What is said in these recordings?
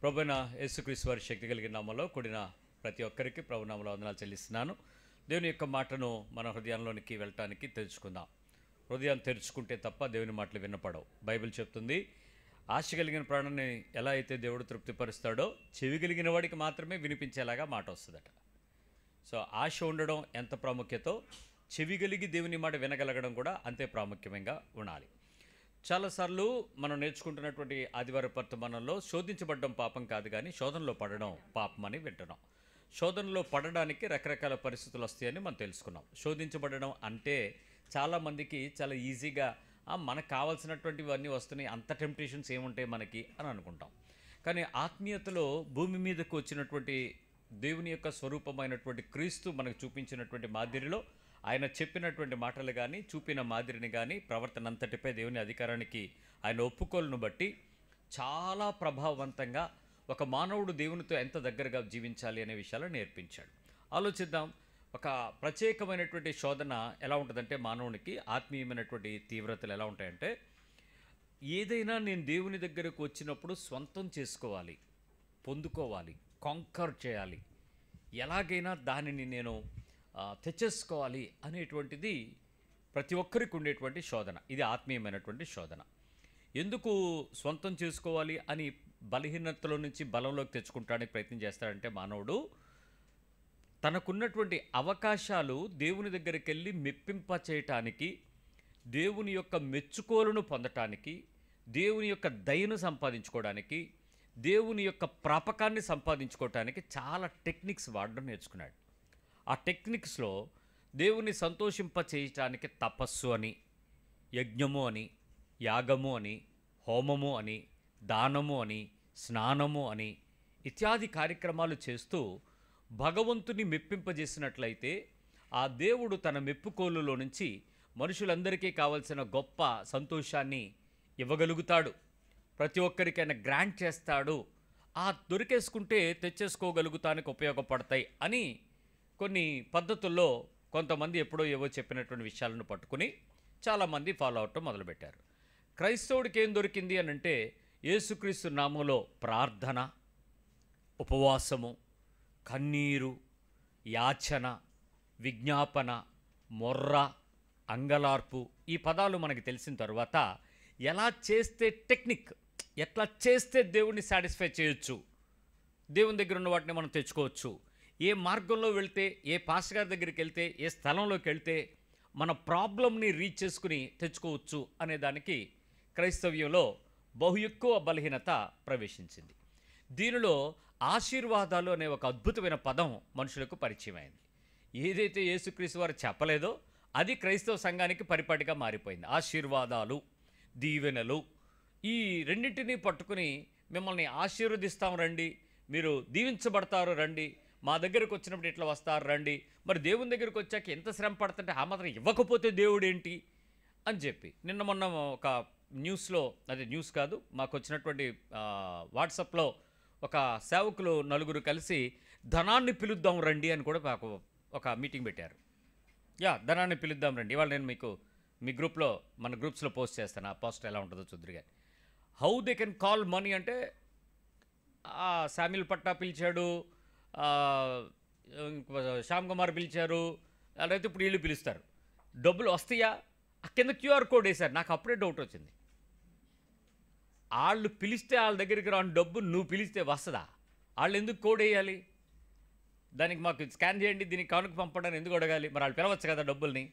ప్రభువైన యేసుక్రీస్తు వారి శక్తి కలిగిన నామములో కూడిన ప్రతి ఒక్కరికి ప్రభునామములో వందనాలు చెల్లిస్తున్నాను. దేవుని యొక్క మాటను మన హృదయంలోనికి వెళ్ళటానికి తెరుచుకుందాం. హృదయాన్ని తెరుచుకుంటే తప్ప దేవుని మాటలు వినపడవు. బైబిల్ చెప్తుంది, ఆశ కలిగిన ప్రాణాన్ని ఎలా అయితే దేవుడు తృప్తిపరుస్తాడో చెవి కలిగిన వాడికి మాత్రమే వినిపించేలాగా మాట వస్తుందట. సో ఆశ ఉండడం ఎంత ప్రాముఖ్యతో చెవి కలిగి దేవుని మాట వినగలగడం కూడా అంతే ప్రాముఖ్యంగా ఉండాలి. చాలాసార్లు మనం నేర్చుకుంటున్నటువంటి ఆదివార వర్తమానంలో శోధించబడడం పాపం కాదు, కానీ శోధనలో పడడం పాపం అని వింటున్నాం. శోధనలో పడడానికి రకరకాల పరిస్థితులు వస్తాయని మనం తెలుసుకున్నాం. శోధించబడడం అంటే చాలామందికి చాలా ఈజీగా మనకు కావాల్సినటువంటివన్నీ వస్తున్నాయి, అంత టెంప్టేషన్స్ ఏముంటాయి మనకి అని అనుకుంటాం. కానీ ఆత్మీయతలో భూమి మీదకు వచ్చినటువంటి దేవుని యొక్క స్వరూపమైనటువంటి క్రీస్తు మనకు చూపించినటువంటి మాదిరిలో ఆయన చెప్పినటువంటి మాటలు కానీ చూపిన మాదిరిని కానీ ప్రవర్తన అంతటిపై దేవుని అధికారానికి ఆయన ఒప్పుకోలను బట్టి చాలా ప్రభావవంతంగా ఒక మానవుడు దేవునితో ఎంత దగ్గరగా జీవించాలి అనే విషయాలు నేర్పించాడు. ఆలోచిద్దాం. ఒక ప్రత్యేకమైనటువంటి శోధన ఎలా ఉంటుందంటే, మానవునికి ఆత్మీయమైనటువంటి తీవ్రతలు ఎలా ఉంటాయంటే, ఏదైనా నేను దేవుని దగ్గరకు వచ్చినప్పుడు స్వంతం చేసుకోవాలి, పొందుకోవాలి, కాంకర్ చేయాలి, ఎలాగైనా దానిని నేను తెచ్చేసుకోవాలి అనేటువంటిది ప్రతి ఒక్కరికి ఉండేటువంటి శోధన. ఇది ఆత్మీయమైనటువంటి శోధన. ఎందుకు స్వంతం చేసుకోవాలి అని బలహీనతలో నుంచి బలంలోకి తెచ్చుకుంటానికి ప్రయత్నం చేస్తాడంటే, మానవుడు తనకున్నటువంటి అవకాశాలు దేవుని దగ్గరికి వెళ్ళి మెప్పింప చేయటానికి, దేవుని యొక్క మెచ్చుకోలును పొందటానికి, దేవుని యొక్క దయను సంపాదించుకోవడానికి, దేవుని యొక్క ప్రాపకాన్ని సంపాదించుకోవటానికి చాలా టెక్నిక్స్ వాడడం నేర్చుకున్నాడు. ఆ టెక్నిక్స్లో దేవుని సంతోషింప చేయటానికి తపస్సు అని, యజ్ఞము అని, యాగము అని, హోమము అని, దానము అని, స్నానము అని ఇత్యాది కార్యక్రమాలు చేస్తూ భగవంతుని మెప్పింపజేసినట్లయితే ఆ దేవుడు తన మెప్పుకోలులో నుంచి మనుషులందరికీ కావలసిన గొప్ప సంతోషాన్ని ఇవ్వగలుగుతాడు. ప్రతి ఒక్కరికి ఆయన గ్రాంట్ చేస్తాడు. దొరికేసుకుంటే తెచ్చేసుకోగలుగుతానికి ఉపయోగపడతాయి అని కొన్ని పద్ధతుల్లో కొంతమంది ఎప్పుడో ఏవో చెప్పినటువంటి విషయాలను పట్టుకుని చాలామంది ఫాలో అవటం మొదలుపెట్టారు. క్రైస్తవుడికి ఏం దొరికింది అని అంటే, యేసుక్రీస్తు నామములో ప్రార్థన, ఉపవాసము, కన్నీరు, యాచన, విజ్ఞాపన, మొర్ర, అంగలార్పు, ఈ పదాలు మనకి తెలిసిన తర్వాత ఎలా చేస్తే టెక్నిక్, ఎట్లా చేస్తే దేవుణ్ణి సాటిస్ఫై చేయొచ్చు, దేవుని దగ్గర ఉన్న వాటిని మనం తెచ్చుకోవచ్చు, ఏ మార్గంలో వెళ్తే, ఏ పాస్టర్ గారి దగ్గరికి వెళ్తే, ఏ స్థలంలోకి వెళ్తే మన ప్రాబ్లంని రీచ్ చేసుకుని తెచ్చుకోవచ్చు అనే దానికి క్రైస్తవ్యంలో బహు ఎక్కువ బలహీనత ప్రవేశించింది. దీనిలో ఆశీర్వాదాలు అనే ఒక అద్భుతమైన పదం మనుషులకు పరిచయం అయింది. ఏదైతే యేసుక్రీస్తు వారు చెప్పలేదో అది క్రైస్తవ సంఘానికి పరిపాటిగా మారిపోయింది. ఆశీర్వాదాలు, దీవెనలు, ఈ రెండింటినీ పట్టుకుని మిమ్మల్ని ఆశీర్వదిస్తాం రండి, మీరు దీవించబడతారు రండి, మా దగ్గరకు వచ్చినప్పుడు ఇట్లా వస్తారు రండి, మరి దేవుని దగ్గరికి వచ్చాక ఎంత శ్రమ పడుతుంటే ఆ మాత్రం ఇవ్వకపోతే దేవుడు ఏంటి అని చెప్పి నిన్న మొన్న ఒక న్యూస్లో, అది న్యూస్ కాదు, మాకు వచ్చినటువంటి వాట్సాప్లో ఒక సేవకులు నలుగురు కలిసి ధనాన్ని పిలుద్దాం రండి అని కూడా మాకు ఒక మీటింగ్ పెట్టారు. ధనాన్ని పిలుద్దాం రండి. ఇవాళ నేను మీకు మీ గ్రూప్లో, మన గ్రూప్స్లో పోస్ట్ చేస్తాను. ఆ పోస్ట్ ఎలా ఉంటుందో చూద్దురుగా. How they can call money అంటే, శామిల్ పట్టా పిలిచాడు, శ్యామ్ కుమార్ పిలిచారు, అలాగే ఇప్పుడు వీళ్ళు పిలుస్తారు. డబ్బులు వస్తాయా? కింద క్యూఆర్ కోడ్ వేశారు. నాకు అప్పుడే డౌట్ వచ్చింది. వాళ్ళు పిలిస్తే వాళ్ళ దగ్గరికి రాని డబ్బు నువ్వు పిలిస్తే వస్తుందా? వాళ్ళు ఎందుకు కోడ్ వేయాలి? దానికి మాకు స్కాన్ చేయండి, దీనికి కానుక పంపడానికి ఎందుకు అడగాలి? మరి వాళ్ళు పిలవచ్చు కదా డబ్బుల్ని.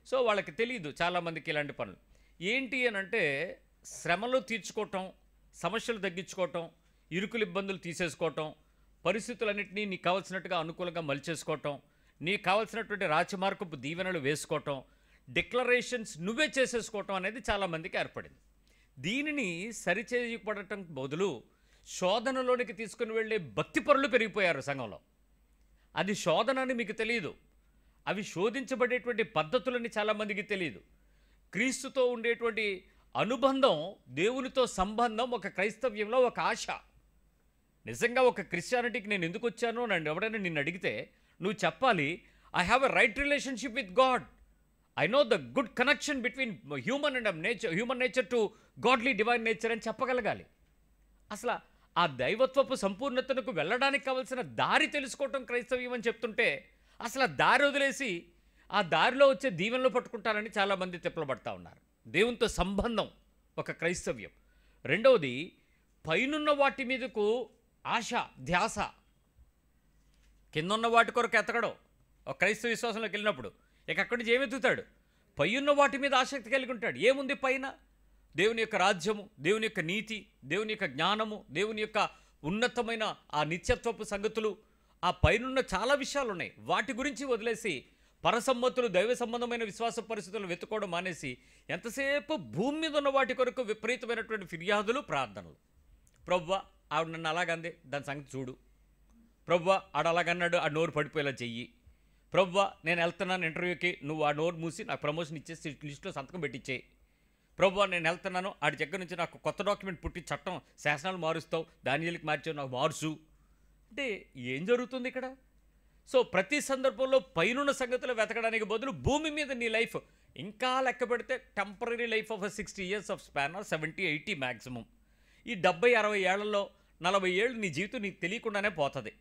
సో వాళ్ళకి తెలియదు చాలామందికి ఇలాంటి పనులు. ఏంటి అని అంటే, శ్రమలు తీర్చుకోవటం, సమస్యలు తగ్గించుకోవటం, ఇరుకులు ఇబ్బందులు తీసేసుకోవటం, పరిస్థితులన్నింటినీ నీకు కావాల్సినట్టుగా అనుకూలంగా మలిచేసుకోవటం, నీకు కావాల్సినటువంటి రాచమార్గపు దీవెనలు వేసుకోవటం, డిక్లరేషన్స్ నువ్వే చేసేసుకోవటం అనేది చాలామందికి ఏర్పడింది. దీనిని సరిచేయబడటం బదులు శోధనలోనికి తీసుకుని వెళ్ళే భక్తిపరులు పెరిగిపోయారు సంఘంలో. అది శోధన అని మీకు తెలియదు. అవి శోధించబడేటువంటి పద్ధతులని చాలామందికి తెలియదు. క్రీస్తుతో ఉండేటువంటి అనుబంధం, దేవునితో సంబంధం ఒక క్రైస్తవ్యంలో ఒక ఆశ. నిజంగా ఒక క్రిస్టియానిటీకి నేను ఎందుకు వచ్చానో నన్ను ఎవడైనా నిన్ను అడిగితే నువ్వు చెప్పాలి, I have a right relationship with God, I know the good connection between human nature to godly divine nature అని చెప్పగలగాలి. అసలు ఆ దైవత్వపు సంపూర్ణతకు వెళ్ళడానికి కావలసిన దారి తెలుసుకోవటం క్రైస్తవ్యం అని చెప్తుంటే, అసలు ఆ దారి వదిలేసి ఆ దారిలో వచ్చే దీవెనలు పట్టుకుంటారని చాలామంది తిప్పలబడతా ఉన్నారు. దేవునితో సంబంధం ఒక క్రైస్తవ్యం. రెండవది, పైనున్న వాటి మీదకు ఆశ, ధ్యాస. కిందున్న వాటి కొరకు ఎతకడం. ఒక క్రైస్తవ విశ్వాసంలోకి వెళ్ళినప్పుడు ఇక అక్కడి నుంచి ఏమెత్తుతాడు? పైనున్న వాటి మీద ఆసక్తి కలిగి ఉంటాడు. ఏముంది పైన? దేవుని యొక్క రాజ్యము, దేవుని యొక్క నీతి, దేవుని యొక్క జ్ఞానము, దేవుని యొక్క ఉన్నతమైన ఆ నిత్యత్వపు సంగతులు, ఆ పైనున్న చాలా విషయాలు ఉన్నాయి. వాటి గురించి వదిలేసి పరసమ్మతులు, దైవ సంబంధమైన విశ్వాస పరిస్థితులను వెతుకోవడం మానేసి ఎంతసేపు భూమి మీద ఉన్న వాటి కొరకు విపరీతమైనటువంటి ఫిర్యాదులు, ప్రార్థనలు. ప్రభువా, ఆవిడ నన్ను అలాగంది, దాని సంగతి చూడు. ప్రభువా, ఆడు అలాగన్నాడు, ఆ నోరు పడిపోయేలా చెయ్యి. ప్రభువా, నేను వెళ్తున్నాను ఇంటర్వ్యూకి, నువ్వు ఆ నోరు మూసి నాకు ప్రమోషన్ ఇచ్చేసి లిస్టులో సంతకం పెట్టించేయి. ప్రభువా, నేను వెళ్తున్నాను, ఆడి దగ్గర నుంచి నాకు కొత్త డాక్యుమెంట్ పుట్టి చట్టం శాసనాలు మారుస్తావు, దానిలకు మార్చావు, నాకు మార్చు. అంటే ఏం జరుగుతుంది ఇక్కడ? సో ప్రతి సందర్భంలో పైనున్న సంగతులు వెతకడానికి బదులు భూమి మీద నీ లైఫ్ ఇంకా లెక్క పెడితే temporary life of 60 years of span, 70-80 maximum. ఈ 70-60 ఏళ్లలో 40 ఏళ్ళు నీ జీవితం నీకు తెలియకుండానే పోతుంది.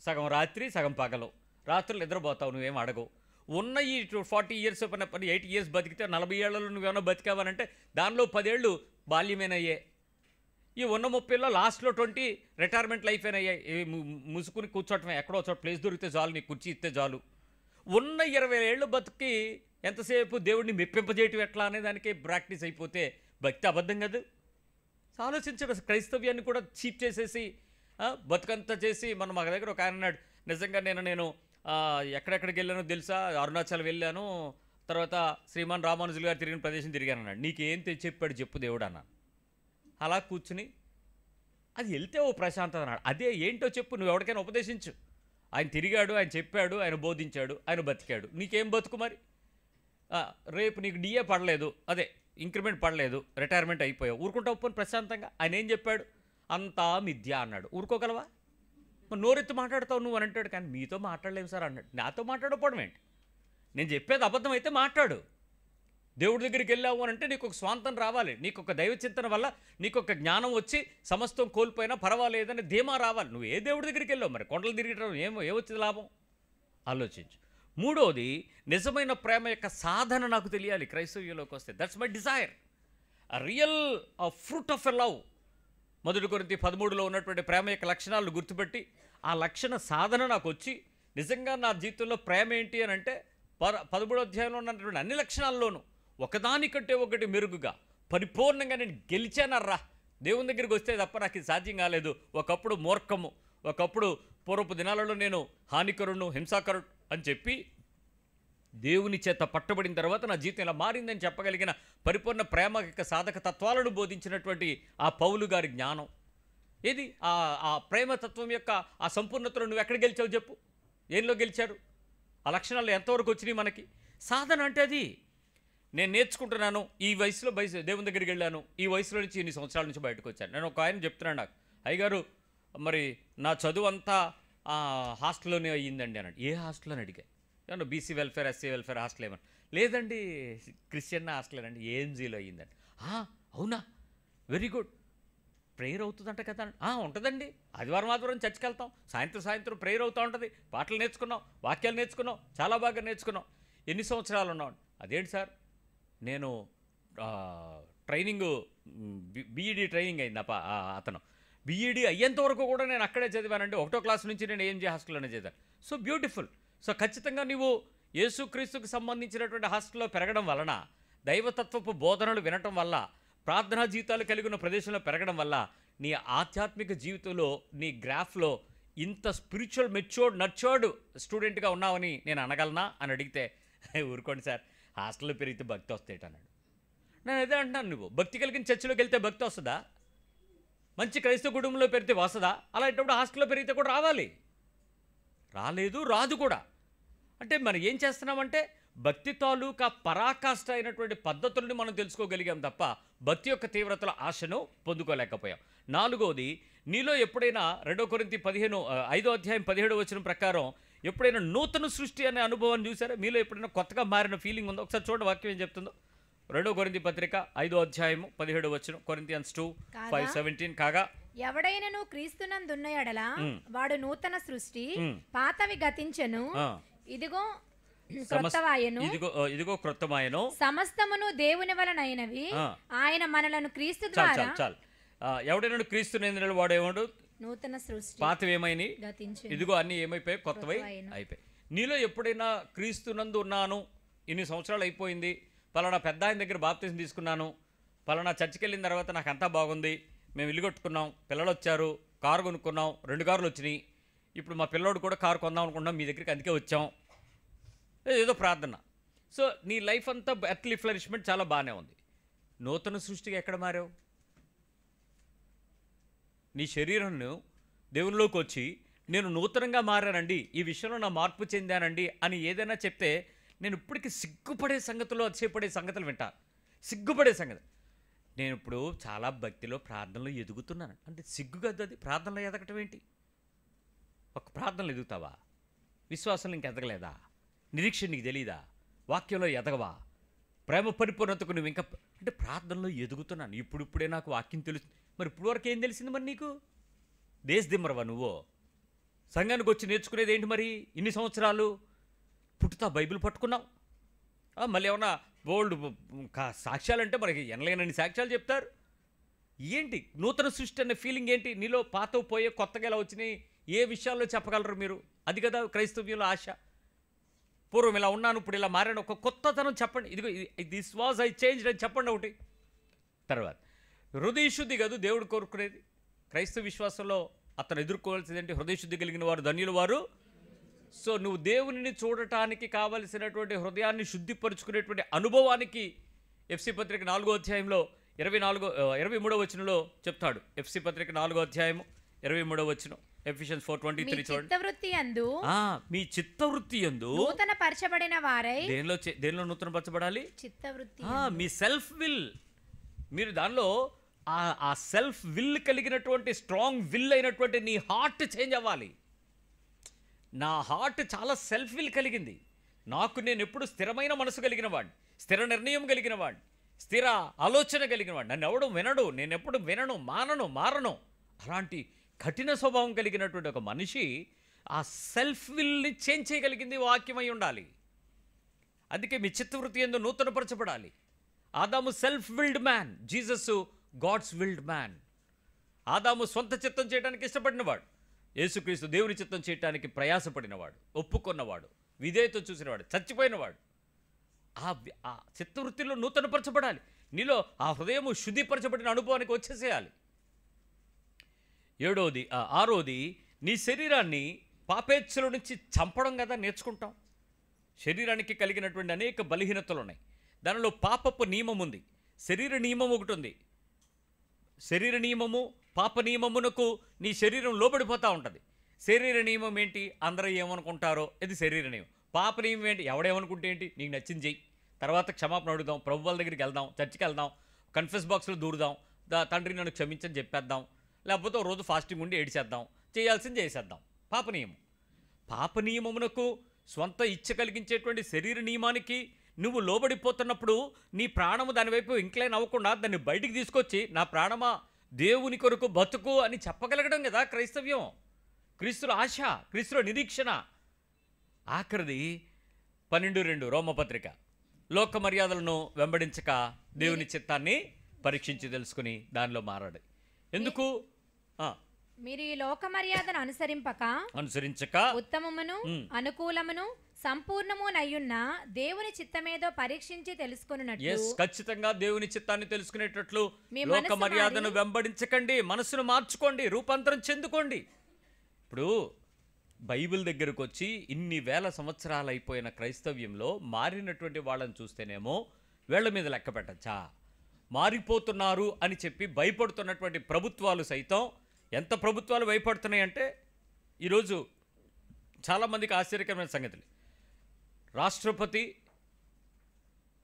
సగం రాత్రి, సగం పగలు. రాత్రులు నిద్రపోతావు, నువ్వేం అడగవు. ఉన్న ఈ 40 years 80 years బతికితే 40 ఏళ్లలో నువ్వేమన్నా బతికావనంటే దానిలో 10 ఏళ్ళు బాల్యమేనయ్యే. ఈ ఉన్న 30లో లాస్ట్లో 20 రిటైర్మెంట్ లైఫ్ అయినాయి. ముసుకుని కూర్చోవటమే, ఎక్కడో చోట ప్లేస్ దొరికితే చాలు, నీకు కుర్చీ ఇస్తే చాలు. ఉన్న 20 ఏళ్ళు బతికి ఎంతసేపు దేవుడిని మెప్పింపజేయటం ఎట్లా అనే దానికి ప్రాక్టీస్ అయిపోతే భక్తి అబద్ధం కాదు. ఆలోచించడు. క్రైస్తవ్యాన్ని కూడా చీప్ చేసేసి బతుకంతా చేసి మన మా దగ్గర ఒక ఆయన అన్నాడు, నిజంగా నేను ఎక్కడెక్కడికి వెళ్ళానో తెలుసా? అరుణాచల్ వెళ్ళాను, తర్వాత శ్రీమాన్ రామానుజులు గారు తిరిగిన ప్రదేశం తిరిగాను అన్నాడు. నీకేం చెప్పాడు చెప్పు దేవుడు అన్నాను. అలా కూర్చుని అది వెళ్తే ఓ ప్రశాంతత అన్నాడు. అదే ఏంటో చెప్పు, నువ్వు ఎవరికైనా ఉపదేశించు. ఆయన తిరిగాడు, ఆయన చెప్పాడు, ఆయన బోధించాడు, ఆయన బతికాడు. నీకేం బతుకు మరి? రేపు నీకు డిఏ పడలేదు, అదే ఇంక్రిమెంట్ పడలేదు, రిటైర్మెంట్ అయిపోయావు, ఊరుకుంటావు పోని ప్రశాంతంగా. ఆయన ఏం చెప్పాడు? అంతా మిథ్య అన్నాడు. ఊరుకోగలవా? మరి నోరెత్తి మాట్లాడతావు నువ్వు అని అంటాడు. కానీ మీతో మాట్లాడలేము సార్ అన్నాడు. నాతో మాట్లాడకపోవడం ఏంటి? నేను చెప్పేది అబద్ధం అయితే మాట్లాడు. దేవుడి దగ్గరికి వెళ్ళావు అని అంటే నీకు ఒక స్వాంతం రావాలి, నీకు ఒక దైవ చింతన వల్ల నీకు ఒక జ్ఞానం వచ్చి సమస్తం కోల్పోయినా పర్వాలేదని ధీమా రావాలి. నువ్వు ఏ దేవుడి దగ్గరికి వెళ్ళావు? మరి కొండలు తిరిగటం ఏమొచ్చింది లాభం? ఆలోచించు. మూడోది, నిజమైన ప్రేమ యొక్క సాధన నాకు తెలియాలి క్రైస్తవ్యంలోకి వస్తే. That's my Dzire, real fruit of a love. 1 కొరింథీ 13లో ఉన్నటువంటి ప్రేమ యొక్క లక్షణాలను గుర్తుపెట్టి ఆ లక్షణ సాధన నాకు వచ్చి నిజంగా నా జీవితంలో ప్రేమ ఏంటి అని అంటే 13వ అధ్యాయంలో ఉన్నటువంటి అన్ని లక్షణాల్లోనూ ఒకదానికంటే ఒకటి మెరుగుగా పరిపూర్ణంగా నేను గెలిచానర్రా. దేవుని దగ్గరికి వస్తే తప్ప నాకు ఇది సాధ్యం కాలేదు. ఒకప్పుడు మూర్ఖము, ఒకప్పుడు పూర్వపు దినాలలో నేను హానికరుడు, హింసాకరుడు అని చెప్పి దేవుని చేత పట్టబడిన తర్వాత నా జీవితం ఇలా మారిందని చెప్పగలిగిన పరిపూర్ణ ప్రేమ యొక్క సాధక తత్వాలను బోధించినటువంటి ఆ పౌలు గారి జ్ఞానం ఏది? ఆ ప్రేమతత్వం యొక్క ఆ సంపూర్ణతను నువ్వు ఎక్కడ గెలిచావు చెప్పు? ఏంలో గెలిచారు? ఆ లక్షణాలు ఎంతవరకు వచ్చినాయి మనకి? సాధన అంటే అది. నేను నేర్చుకుంటున్నాను, ఈ వయసులో దేవుని దగ్గరికి వెళ్ళాను, ఈ వయసులో నుంచి ఇన్ని సంవత్సరాల నుంచి బయటకు వచ్చాను. నేను ఒక ఆయన చెప్తున్నాను నాకు, అయ్యగారు మరి నా చదువు అంతా హాస్టల్లోనే అయ్యిందండి అన్నాడు. ఏ హాస్టల్ అని అడిగా. ఏమన్నా BC welfare, SC welfare hostel ఏమన్నా? లేదండి, క్రిస్టియన్ హాస్టలేనండి, ఏఎంజీలో అయ్యిందండి. అవునా, వెరీ గుడ్. ప్రేయర్ అవుతుందంట కదా? ఉంటుందండి, ఆదివారం చర్చికి వెళ్తాం, సాయంత్రం ప్రేయర్ అవుతూ ఉంటుంది, పాటలు నేర్చుకున్నాం, వాక్యాలు నేర్చుకున్నాం, చాలా బాగా నేర్చుకున్నాం. ఎన్ని సంవత్సరాలు ఉన్నాం? అదేంటి సార్, నేను ట్రైనింగ్ బీఈడీ ట్రైనింగ్ అయింది అతను. బీఈడీ అయ్యేంత వరకు కూడా నేను అక్కడే చదివానండి. 1వ క్లాస్ నుంచి నేను ఏఎంజీ హాస్టల్లోనే చదివాను. So beautiful. సో ఖచ్చితంగా నువ్వు యేసుక్రీస్తుకు సంబంధించినటువంటి హాస్టల్లో పెరగడం వలన, దైవతత్వపు బోధనలు వినటం వల్ల, ప్రార్థనా జీవితాలు కలిగి ఉన్న ప్రదేశంలో పెరగడం వల్ల నీ ఆధ్యాత్మిక జీవితంలో, నీ గ్రాఫ్లో ఇంత స్పిరిచువల్ నర్చర్డ్ స్టూడెంట్గా ఉన్నావని నేను అనగలనా అని అడిగితే, ఊరుకోండి సార్, హాస్టల్లో పెరిగితే భక్తి వస్తాయి అన్నాడు. నేను అదే అంటున్నాను, నువ్వు భక్తి కలిగిన చర్చిలోకి వెళ్తే భక్తి వస్తుందా? మంచి క్రైస్తవ కుటుంబంలో పెరిగితే వస్తుందా? అలాంటప్పుడు హాస్టల్లో పెరిగితే కూడా రావాలి. రాలేదు, రాదు కూడా. అంటే మనం ఏం చేస్తున్నామంటే భక్తి తాలూకా పరాకాష్ట అయినటువంటి పద్ధతులను మనం తెలుసుకోగలిగాం తప్ప భక్తి యొక్క తీవ్రతల ఆశను పొందుకోలేకపోయాం. 4వది, నీలో ఎప్పుడైనా 2 కొరింథీ 5వ అధ్యాయం 17వ వచనం ప్రకారం ఎప్పుడైనా నూతన సృష్టి అనే అనుభవాన్ని చూసారా? మీలో ఎప్పుడైనా కొత్తగా మారిన ఫీలింగ్ ఉందో? ఒకసారి చూడండి వాక్యం ఏం చెప్తుందో. 2 కొరింథీ పత్రిక 5వ అధ్యాయము 17వ వచనం, కొరింథియన్స్ 2:5-17. కాగా ఎవడైనను క్రీస్తునందున్న ఎడల వాడు నూతన సృష్టి, పాతవి గతించెను, ఇదిగో క్రొత్తవాయెను, ఇదిగో క్రొత్తమాయను, సమస్తమును దేవుని వలనైనవి. ఆయన మనలను క్రీస్తు ద్వారా ఎవడైనా క్రీస్తునందున వాడేవాడు నూతన సృష్టి, పాతవేమైనా గతించెను, ఇదిగో అన్ని ఏమైపోయాయి, కొత్తవై అయిపోయాయి. నీలో ఎప్పుడైనా క్రీస్తునందు ఉన్నాను, ఇన్ని సంవత్సరాలు అయిపోయింది, పలానా పెద్ద ఆయన దగ్గర బాప్తిజం తీసుకున్నాను, పలానా చర్చికి వెళ్ళిన తర్వాత నాకు అంతా బాగుంది, మేము ఇల్లు కట్టుకున్నాం, పిల్లలు వచ్చారు, కారు కొనుక్కున్నాం, 2 కార్లు వచ్చినాయి, ఇప్పుడు మా పిల్లోడు కూడా కారు కొందాం అనుకున్నాం, మీ దగ్గరికి అందుకే వచ్చాం, ఏదో ప్రార్థన. సో నీ లైఫ్ అంతా ఎర్త్లీ ఫ్లరిష్మెంట్ చాలా బాగానే ఉంది. నూతన సృష్టిగా ఎక్కడ మారావు? నీ శరీరంను దేవునిలోకి వచ్చి నేను నూతనంగా మారానండి, ఈ విషయంలో నా మార్పు చెందానండి అని ఏదైనా చెప్తే నేను ఇప్పటికీ సిగ్గుపడే సంగతులు, అతిశయపడే సంగతులు వింటాను. సిగ్గుపడే సంగతి. నేను ఇప్పుడు చాలా భక్తిలో ప్రార్థనలో ఎదుగుతున్నాను అంటే సిగ్గు కదా అది. ప్రార్థనలో ఎదగటం ఏంటి? ఒక ప్రార్థనలు ఎదుగుతావా? విశ్వాసంలో ఇంక ఎదగలేదా? నిరీక్షణ నీకు తెలీదా? వాక్యంలో ఎదగవా? ప్రేమ పరిపూర్ణతకు నువ్వు ఇంకా అంటే ప్రార్థనలో ఎదుగుతున్నాను, ఇప్పుడిప్పుడే నాకు వాక్యం తెలుసు. మరి ఇప్పుడు వరకు ఏం తెలిసింది మరి నీకు? దేశదిమ్మరవా నువ్వు? సంఘానికి వచ్చి నేర్చుకునేది ఏంటి మరి? ఇన్ని సంవత్సరాలు పుట్టుతా బైబిల్ పట్టుకున్నావు, మళ్ళీ ఏమన్నా బోల్డ్ సాక్ష్యాలంటే మనకి ఎనలేనన్ని సాక్ష్యాలు చెప్తారు. ఏంటి నూతన సృష్టి అనే ఫీలింగ్ ఏంటి నీలో? పాతవు పోయే కొత్తగా ఎలా వచ్చినాయి? ఏ విషయాల్లో చెప్పగలరు మీరు? అది కదా క్రైస్తవ్యంలో ఆశ. పూర్వం ఇలా ఉన్నాను, ఇప్పుడు ఇలా మారాను, ఒక కొత్తతనం చెప్పండి. ఇదిగో దిస్ వాజ్ ఐ చేంజ్ అని చెప్పండి ఒకటి. తర్వాత హృదయ శుద్ధి కాదు దేవుడు కోరుకునేది. క్రైస్తవ విశ్వాసంలో అతను ఎదుర్కోవాల్సింది ఏంటి? హృదయ శుద్ధి కలిగిన వారు ధన్యులు వారు. సో నువ్వు దేవునిని చూడటానికి కావలసినటువంటి హృదయాన్ని శుద్ధిపరుచుకునేటువంటి అనుభవానికి ఎఫ్సి పత్రిక 4వ అధ్యాయంలో 23వ వచనంలో చెప్తాడు. ఎఫ్సి పత్రిక 4వ అధ్యాయం 23వ వచనం, ఎఫిషియన్స్ 4:23 చూడండి. మీ చిత్తవృత్తి యందు నూతన పరచబడిన వారై. దేనిలో నూతన పరచబడాలి? చిత్తవృత్తి. మీ సెల్ఫ్ విల్, మీరు దానిలో ఆ సెల్ఫ్ విల్ కలిగినటువంటి స్ట్రాంగ్ విల్ అయినటువంటి నీ హార్ట్ చేంజ్ అవ్వాలి. నా హార్ట్ చాలా సెల్ఫ్ విల్ కలిగింది. నేను ఎప్పుడు స్థిరమైన మనసు కలిగిన వాడిని, స్థిర నిర్ణయం కలిగిన వాడిని, స్థిర ఆలోచన కలిగిన వాడిని. నన్ను ఎవడు వినడు, నేను ఎప్పుడు వినను, మారను. అలాంటి కఠిన స్వభావం కలిగినటువంటి ఒక మనిషి ఆ సెల్ఫ్ విల్ని చేంజ్ చేయగలిగింది వాక్యమై ఉండాలి. అందుకే మీ చిత్తవృత్తి యందు నూతనపరచబడాలి. Adam self willed man, Jesus God's willed man. Adam సొంత చిత్తం చేయడానికి ఇష్టపడినవాడు, యేసుక్రీస్తు దేవుని చిత్తం చేయడానికి ప్రయాసపడినవాడు, ఒప్పుకున్నవాడు, విధేయత చూసినవాడు, చచ్చిపోయినవాడు. ఆ చిత్తవృత్తిలో నూతనపరచబడాలి. నీలో ఆ హృదయము శుద్ధిపరచబడిన అనుభవానికి వచ్చేసేయాలి. 6వది నీ శరీరాన్ని పాపేచ్ఛల నుంచి చంపడం కదా నేర్చుకుంటాం. శరీరానికి కలిగినటువంటి అనేక బలహీనతలు ఉన్నాయి. దానిలో పాపపు నియమం ఉంది, శరీర నియమం ఒకటి ఉంది. శరీర నియమము పాప నియమమునకు నీ శరీరం లోబడిపోతూ ఉంటుంది. శరీర నియమం ఏంటి? అందరూ ఏమనుకుంటారో ఇది శరీర నియమం. పాప నియమం ఏంటి? ఎవడేమనుకుంటే ఏంటి? నీకు నచ్చింది చెయ్యి, తర్వాత క్షమాపణ అడుగుదాం, ప్రభు వాళ్ళ దగ్గరికి వెళ్దాం, చర్చికి వెళ్దాం, కన్ఫెస్ బాక్స్లో దూరుదాం, తండ్రి నన్ను క్షమించని చెప్పేద్దాం, లేకపోతే రోజు ఫాస్టింగ్ ఉండి ఏడిచేద్దాం, చేయాల్సింది చేసేద్దాం. పాప నియమం. పాప నియమమునకు స్వంత ఇచ్చ కలిగించేటువంటి శరీర నియమానికి నువ్వు లోబడిపోతున్నప్పుడు నీ ప్రాణము దానివైపు ఇంక్లైన్ అవ్వకుండా దాన్ని బయటికి తీసుకొచ్చి నా ప్రాణమా దేవుని కొరకు బతుకు అని చెప్పగలగడం కదా క్రైస్తవ్యం, క్రీస్తుల ఆశ, క్రీస్తుల నిరీక్షణ. ఆఖరిది 12:2 రోమపత్రిక, లోక మర్యాదలను వెంబడించక దేవుని చిత్తాన్ని పరీక్షించి తెలుసుకుని దానిలో మారాడు. ఎందుకు? మీరు ఈ లోక మర్యాదను అనుసరించక ఉత్తమమును అనుకూలమును సంపూర్ణమునయ్యున్న దేవుని చిత్తమేదో పరీక్షించి తెలుసుకున్నట్లు. ఖచ్చితంగా దేవుని చిత్తాన్ని తెలుసుకునేటట్లు లోక మర్యాదను వెంబడించకండి, మనసును మార్చుకోండి, రూపాంతరం చెందుకోండి. ఇప్పుడు బైబిల్ దగ్గరకు వచ్చి ఇన్ని వేల సంవత్సరాలు అయిపోయిన క్రైస్తవ్యంలో మారినటువంటి వాళ్ళని చూస్తేనేమో వేళ్ల మీద లెక్క పెట్టచ్చా? మారిపోతున్నారు అని చెప్పి భయపడుతున్నటువంటి ప్రభుత్వాలు సైతం, ఎంత ప్రభుత్వాలు భయపడుతున్నాయంటే ఈరోజు చాలామందికి ఆశ్చర్యకరమైన సంగతులు. రాష్ట్రపతి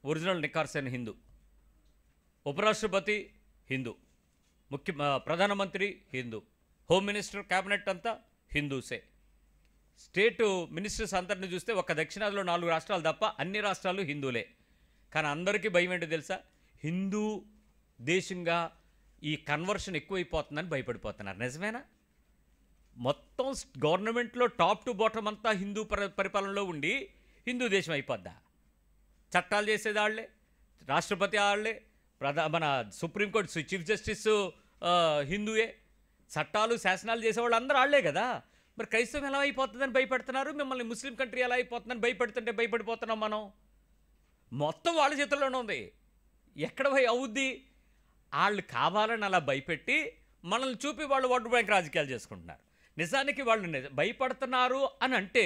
ఒరిజినల్ నికార్సైన హిందూ, ఉపరాష్ట్రపతి హిందూ, ప్రధానమంత్రి హిందూ, హోమ్ మినిస్టర్, క్యాబినెట్ అంతా హిందూసే. స్టేటు మినిస్టర్స్ అందరిని చూస్తే ఒక దక్షిణాదిలో 4 రాష్ట్రాలు తప్ప అన్ని రాష్ట్రాలు హిందూలే. కానీ అందరికీ భయం ఏంటో తెలుసా? హిందూ దేశంగా ఈ కన్వర్షన్ ఎక్కువైపోతుందని భయపడిపోతున్నారు. నిజమేనా? మొత్తం గవర్నమెంట్లో టాప్ టు బాటమ్ అంతా హిందూ పరిపాలనలో ఉండి హిందూ దేశం అయిపోద్దా? చట్టాలు చేసేది వాళ్ళే, రాష్ట్రపతి వాళ్ళే, మన సుప్రీంకోర్టు చీఫ్ జస్టిస్ హిందూయే, చట్టాలు శాసనాలు చేసేవాళ్ళు అందరూ వాళ్ళే కదా. మరి క్రైస్తవం ఎలా అయిపోతుందని భయపెడుతున్నారు. మిమ్మల్ని ముస్లిం కంట్రీ ఎలా అయిపోతుందని భయపెడుతుంటే భయపడిపోతున్నాం మనం. మొత్తం వాళ్ళ చేతుల్లోనే ఉంది. ఎక్కడ అవుద్ది? వాళ్ళు కావాలని అలా భయపెట్టి మనల్ని చూపి వాళ్ళు ఓటు బ్యాంక్ రాజకీయాలు చేసుకుంటున్నారు. నిజానికి వాళ్ళు భయపడుతున్నారు అని అంటే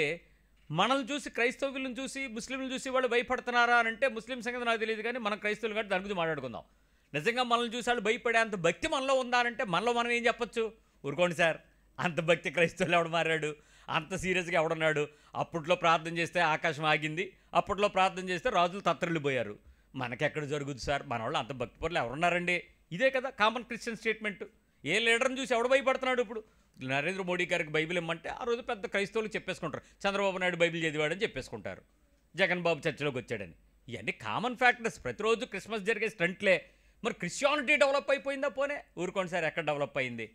మనల్ని చూసి, క్రైస్తవులను చూసి, ముస్లింలను చూసి వాళ్ళు భయపడుతున్నారా అని అంటే ముస్లిం సంగతి నాకు తెలియదు, కానీ మనం క్రైస్తవులు కాబట్టి దాని గురించి మాట్లాడుకుందాం. నిజంగా మనల్ని చూసి వాళ్ళు భయపడే అంత భక్తి మనలో ఉందా అంటే మనలో మనం ఏం చెప్పచ్చు? ఊరుకోండి సార్, అంత భక్తి క్రైస్తవులు ఎవడు మారాడు? అంత సీరియస్గా ఎవడున్నాడు? అప్పట్లో ప్రార్థన చేస్తే ఆకాశం ఆగింది, అప్పట్లో ప్రార్థన చేస్తే రాజులు తత్తరిల్లిపోయారు. మనకెక్కడ జరుగుద్ది సార్? మన వాళ్ళు అంత భక్తి పరులు ఎవరున్నారండి? ఇదే కదా కామన్ క్రిస్టియన్ స్టేట్మెంట్. ఏ లీడర్ని చూసి ఎవడు భయపడుతున్నాడు? ఇప్పుడు నరేంద్ర మోడీ గారికి బైబిల్ ఇమ్మంటే ఆ రోజు పెద్ద క్రైస్తవులు చెప్పేసుకుంటారు, చంద్రబాబు నాయుడు బైబిల్ చదివాడని చెప్పేసుకుంటారు, జగన్ బాబు చర్చిలోకి వచ్చాడని. ఇవన్నీ కామన్ ఫ్యాక్టర్స్. ప్రతిరోజు క్రిస్మస్ జరిగే స్టంట్లే. మరి క్రిస్టియానిటీ డెవలప్ అయిపోయిందా? పోనే ఊరుకోండి సార్, ఎక్కడ డెవలప్ అయింది?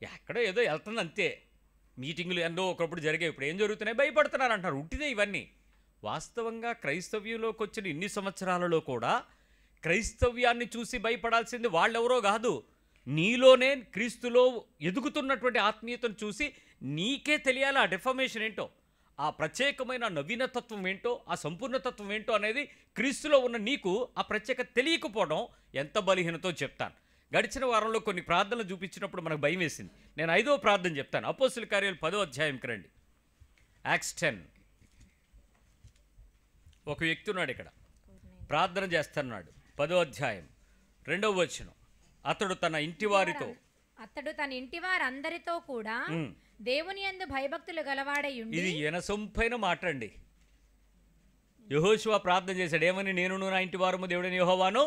ఎక్కడో ఏదో వెళ్తుంది అంతే. మీటింగులు ఎన్నో ఒకప్పుడు జరిగాయి, ఇప్పుడు ఏం జరుగుతున్నాయి? భయపడుతున్నారు అంటారు. ఉట్టిదే ఇవన్నీ. వాస్తవంగా క్రైస్తవ్యంలోకి వచ్చిన ఇన్ని సంవత్సరాలలో కూడా క్రైస్తవ్యాన్ని చూసి భయపడాల్సింది వాళ్ళెవరో కాదు, నీలోనే క్రీస్తులో ఎదుగుతున్నటువంటి ఆత్మీయతను చూసి నీకే తెలియాలి ఆ డెఫర్మేషన్ ఏంటో, ఆ ప్రత్యేకమైన నవీనతత్వం ఏంటో, ఆ సంపూర్ణతత్వం ఏంటో అనేది క్రీస్తులో ఉన్న నీకు ఆ ప్రత్యేకత తెలియకపోవడం ఎంత బలహీనతో చెప్తాను. గడిచిన వారంలో కొన్ని ప్రార్థనలు చూపించినప్పుడు మనకు భయం వేసింది. నేను 5వ ప్రార్థన చెప్తాను. అపోస్తుల కార్యాలు 10వ అధ్యాయంకి రండి. యాక్ట్స్ 10. ఒక వ్యక్తి ఉన్నాడు ఇక్కడ, ప్రార్థన చేస్తున్నాడు. 10వ అధ్యాయం 2వ వచనం. అతడు తన ఇంటి వారందరితో కూడా దేవుని యందు భయభక్తులు గలవాడై ఉండి. ఇది ఎనసొంపైన మాట అండి. యెహోషువ ప్రార్థన చేశాడు ఏమని? నేను నా ఇంటి వారము దేవుడైన యెహోవాను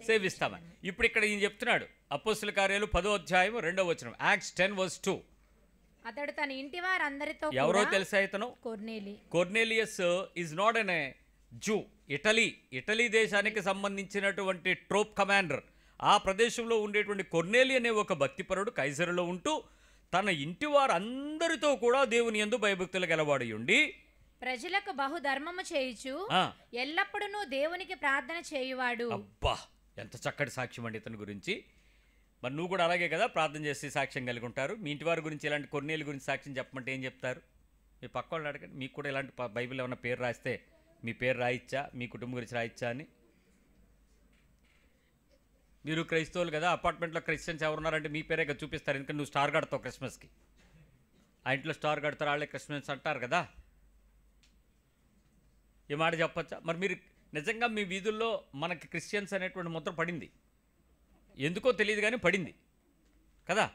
సేవిస్తామని. ఇప్పుడు ఇక్కడ ఈయన చెప్తున్నాడు. అపోస్తుల కార్యాలు 10వ అధ్యాయం 2వ వచనం. యాక్ట్స్ 10:2. అతడు తన ఇంటి వారందరితో ఎవరో తెలుసా ఇతను? Cornelius is not an zoo. Italy దేశానికి సంబంధించినటువంటి ట్రోప్ కమాండర్. ఆ ప్రదేశంలో ఉండేటువంటి కొర్నేలి అనే ఒక భక్తిపరుడు కైసరులో ఉంటూ తన ఇంటి వారందరితో కూడా దేవుని యందు భయభక్తులు గలవాడి ఉండి ప్రజలకు బహుధర్మము చేయుచు ఎల్లప్పుడూ దేవునికి ప్రార్థన చేయువాడు. అబ్బా, ఎంత చక్కటి సాక్ష్యం అండి ఇతని గురించి. మరి నువ్వు కూడా అలాగే కదా ప్రార్థన చేసి సాక్ష్యం కలిగి ఉంటారు. మీ ఇంటి వారి గురించి ఇలాంటి కొన్నేళ్ళ గురించి సాక్ష్యం చెప్పమంటే ఏం చెప్తారు? మీ పక్క వాళ్ళు అడగండి, మీకు కూడా ఇలాంటి బైబిల్ ఏమన్నా పేరు రాస్తే మీ పేరు రాయిచ్చా, మీ కుటుంబం గురించి రాయిచ్చా అని. మీరు క్రైస్తవులు కదా, అపార్ట్మెంట్లో క్రిస్టియన్స్ ఎవరున్నారంటే మీ పేరే కదా చూపిస్తారు, ఎందుకంటే నువ్వు స్టార్ కడతావు క్రిస్మస్కి. ఆ ఇంట్లో స్టార్ కడతారు, వాళ్ళే క్రిస్మస్ అంటారు కదా. ఈ మాట చెప్పచ్చా? మరి మీరు నిజంగా మీ వీధుల్లో మనకి క్రిస్టియన్స్ అనేటువంటి ముద్ర పడింది, ఎందుకో తెలియదు కానీ పడింది కదా.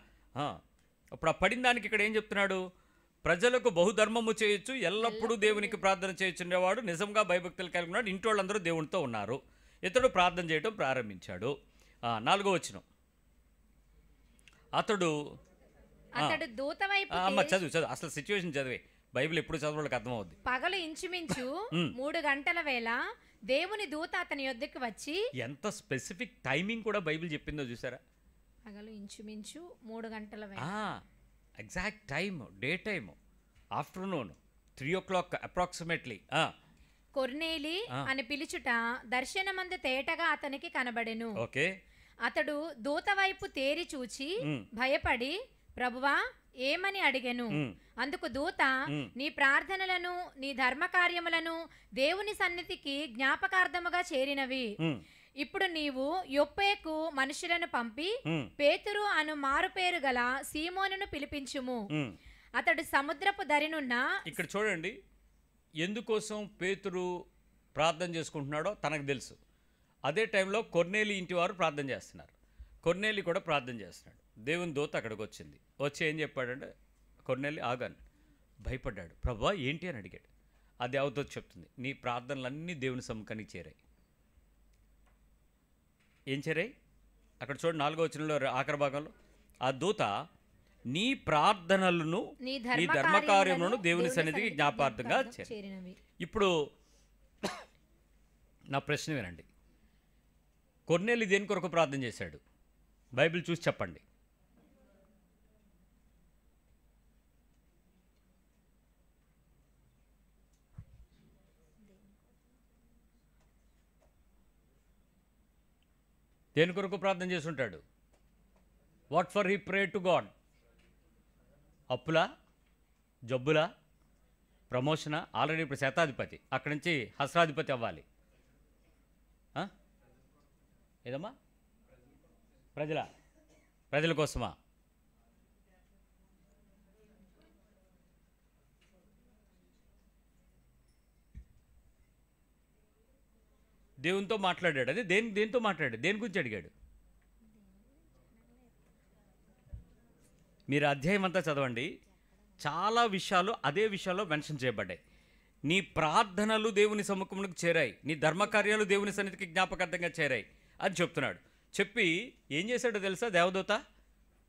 అప్పుడు ఆ పడిన దానికి ఇక్కడ ఏం చెప్తున్నాడు? ప్రజలకు బహుధర్మము చేయొచ్చు, ఎల్లప్పుడూ దేవునికి ప్రార్థన చేయొచ్చుండేవాడు, నిజంగా భయభక్తులు కలిగి ఉన్నాడు, ఇంటి వాళ్ళందరూ దేవునితో ఉన్నారు. ఇతడు ప్రార్థన చేయడం ప్రారంభించాడు. 4వ వచనం. అతడు దూత వైపు చదువు అసలు సిచ్యువేషన్ చదివే. బైబిల్ ఎప్పుడు చదవడానికి అర్థమవుద్ది. పగలు ఇంచుమించు 3 గంటల వేళ దేవుని దూత అతని యొద్దకు వచ్చి. ఎంత స్పెసిఫిక్ టైమింగ్ కూడా బైబిల్ చెప్పిందో చూసారా? పగలు ఇంచుమించు 3 గంటల వేళ, exact time, day time, afternoon 3 o'clock approximately. కొర్నేలి అని పిలుచుట దర్శనమందు తేటగా అతనికి కనబడెను. ఓకే. అతడు దూత వైపు తేరి చూచి భయపడి ప్రభువా ఏమని అడిగెను. అందుకు దూత, నీ ప్రార్థనలను నీ ధర్మ కార్యములను దేవుని సన్నిధికి జ్ఞాపకార్థముగా చేరినవి. ఇప్పుడు నీవు యొప్పేకు మనుషులను పంపి పేతురు అను మారుపేరు గల సీమోనును పిలిపించుము. అతడు సముద్రపు దరినున్న. ఇక్కడ చూడండి, ఎందుకోసం పేతురు ప్రార్థన చేసుకుంటున్నాడో తనకు తెలుసు. అదే టైంలో కొర్నేలి ఇంటి వారు ప్రార్థన చేస్తున్నారు. కొర్నేలి కూడా ప్రార్థన చేస్తున్నాడు. దేవుని దూత అక్కడికి వచ్చింది. వచ్చి ఏం చెప్పాడంటే, కొర్నేలి ఆగాను, భయపడ్డాడు. ప్రభువా ఏంటి అని అడిగాడు. ఆ దేవత చెప్తుంది, నీ ప్రార్థనలన్నీ దేవుని సముఖానికి చేరాయి. ఏం చేరాయి? అక్కడ చూడండి 4వ వచనంలో ఆఖరి భాగంలో ఆ దూత నీ ప్రార్థనలను నీ ధర్మకార్యములను దేవుని సన్నిధికి జ్ఞాపార్థంగా చేరినవి. ఇప్పుడు నా ప్రశ్న వినండి, కొర్నేలి దేని కొరకు ప్రార్థన చేశాడు? బైబిల్ చూసి చెప్పండి. దేని కొరకు ప్రార్థన చేస్తుంటాడు? What for he pray to God? అప్పులా, జబ్బులా, ప్రమోషనా? ఆల్రెడీ ఇప్పుడు శతాధిపతి, అక్కడి నుంచి హస్రాధిపతి అవ్వాలి. ఏదమ్మా? ప్రజల కోసమా? దేవునితో మాట్లాడాడు. అదే దేనితో మాట్లాడాడు? దేని గురించి అడిగాడు? మీరు అధ్యాయం అంతా చదవండి, చాలా విషయాలు అదే విషయాల్లో మెన్షన్ చేయబడ్డాయి. నీ ప్రార్థనలు దేవుని సముఖమునకు చేరాయి, నీ ధర్మకార్యాలు దేవుని సన్నిధికి జ్ఞాపకార్థంగా చేరాయి అని చెప్తున్నాడు. చెప్పి ఏం చేశాడో తెలుసా దేవదూత?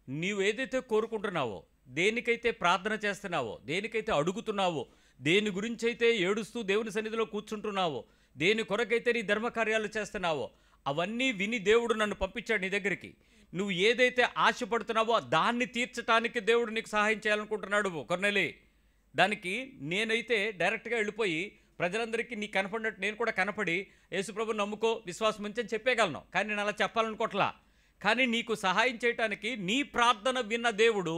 నీవు ఏదైతే కోరుకుంటున్నావో, దేనికైతే ప్రార్థన చేస్తున్నావో, దేనికైతే అడుగుతున్నావో, దేని గురించి అయితే ఏడుస్తూ దేవుని సన్నిధిలో కూర్చుంటున్నావో, దేని కొరకైతే నీ ధర్మకార్యాలు చేస్తున్నావో, అవన్నీ విని దేవుడు నన్ను పంపించాడు నీ దగ్గరికి. నువ్వు ఏదైతే ఆశపడుతున్నావో దాన్ని తీర్చడానికి దేవుడు నీకు సహాయం చేయాలనుకుంటున్నాడు కొర్నేలి. దానికి నేనైతే డైరెక్ట్గా వెళ్ళిపోయి ప్రజలందరికీ నీకు కనపడినట్టు నేను కూడా కనపడి యేసుప్రభుని నమ్ముకో, విశ్వాసం ఉంచి అని చెప్పేయగలను. కానీ నేను అలా చెప్పాలనుకోవట్లా. కానీ నీకు సహాయం చేయటానికి, నీ ప్రార్థన విన్న దేవుడు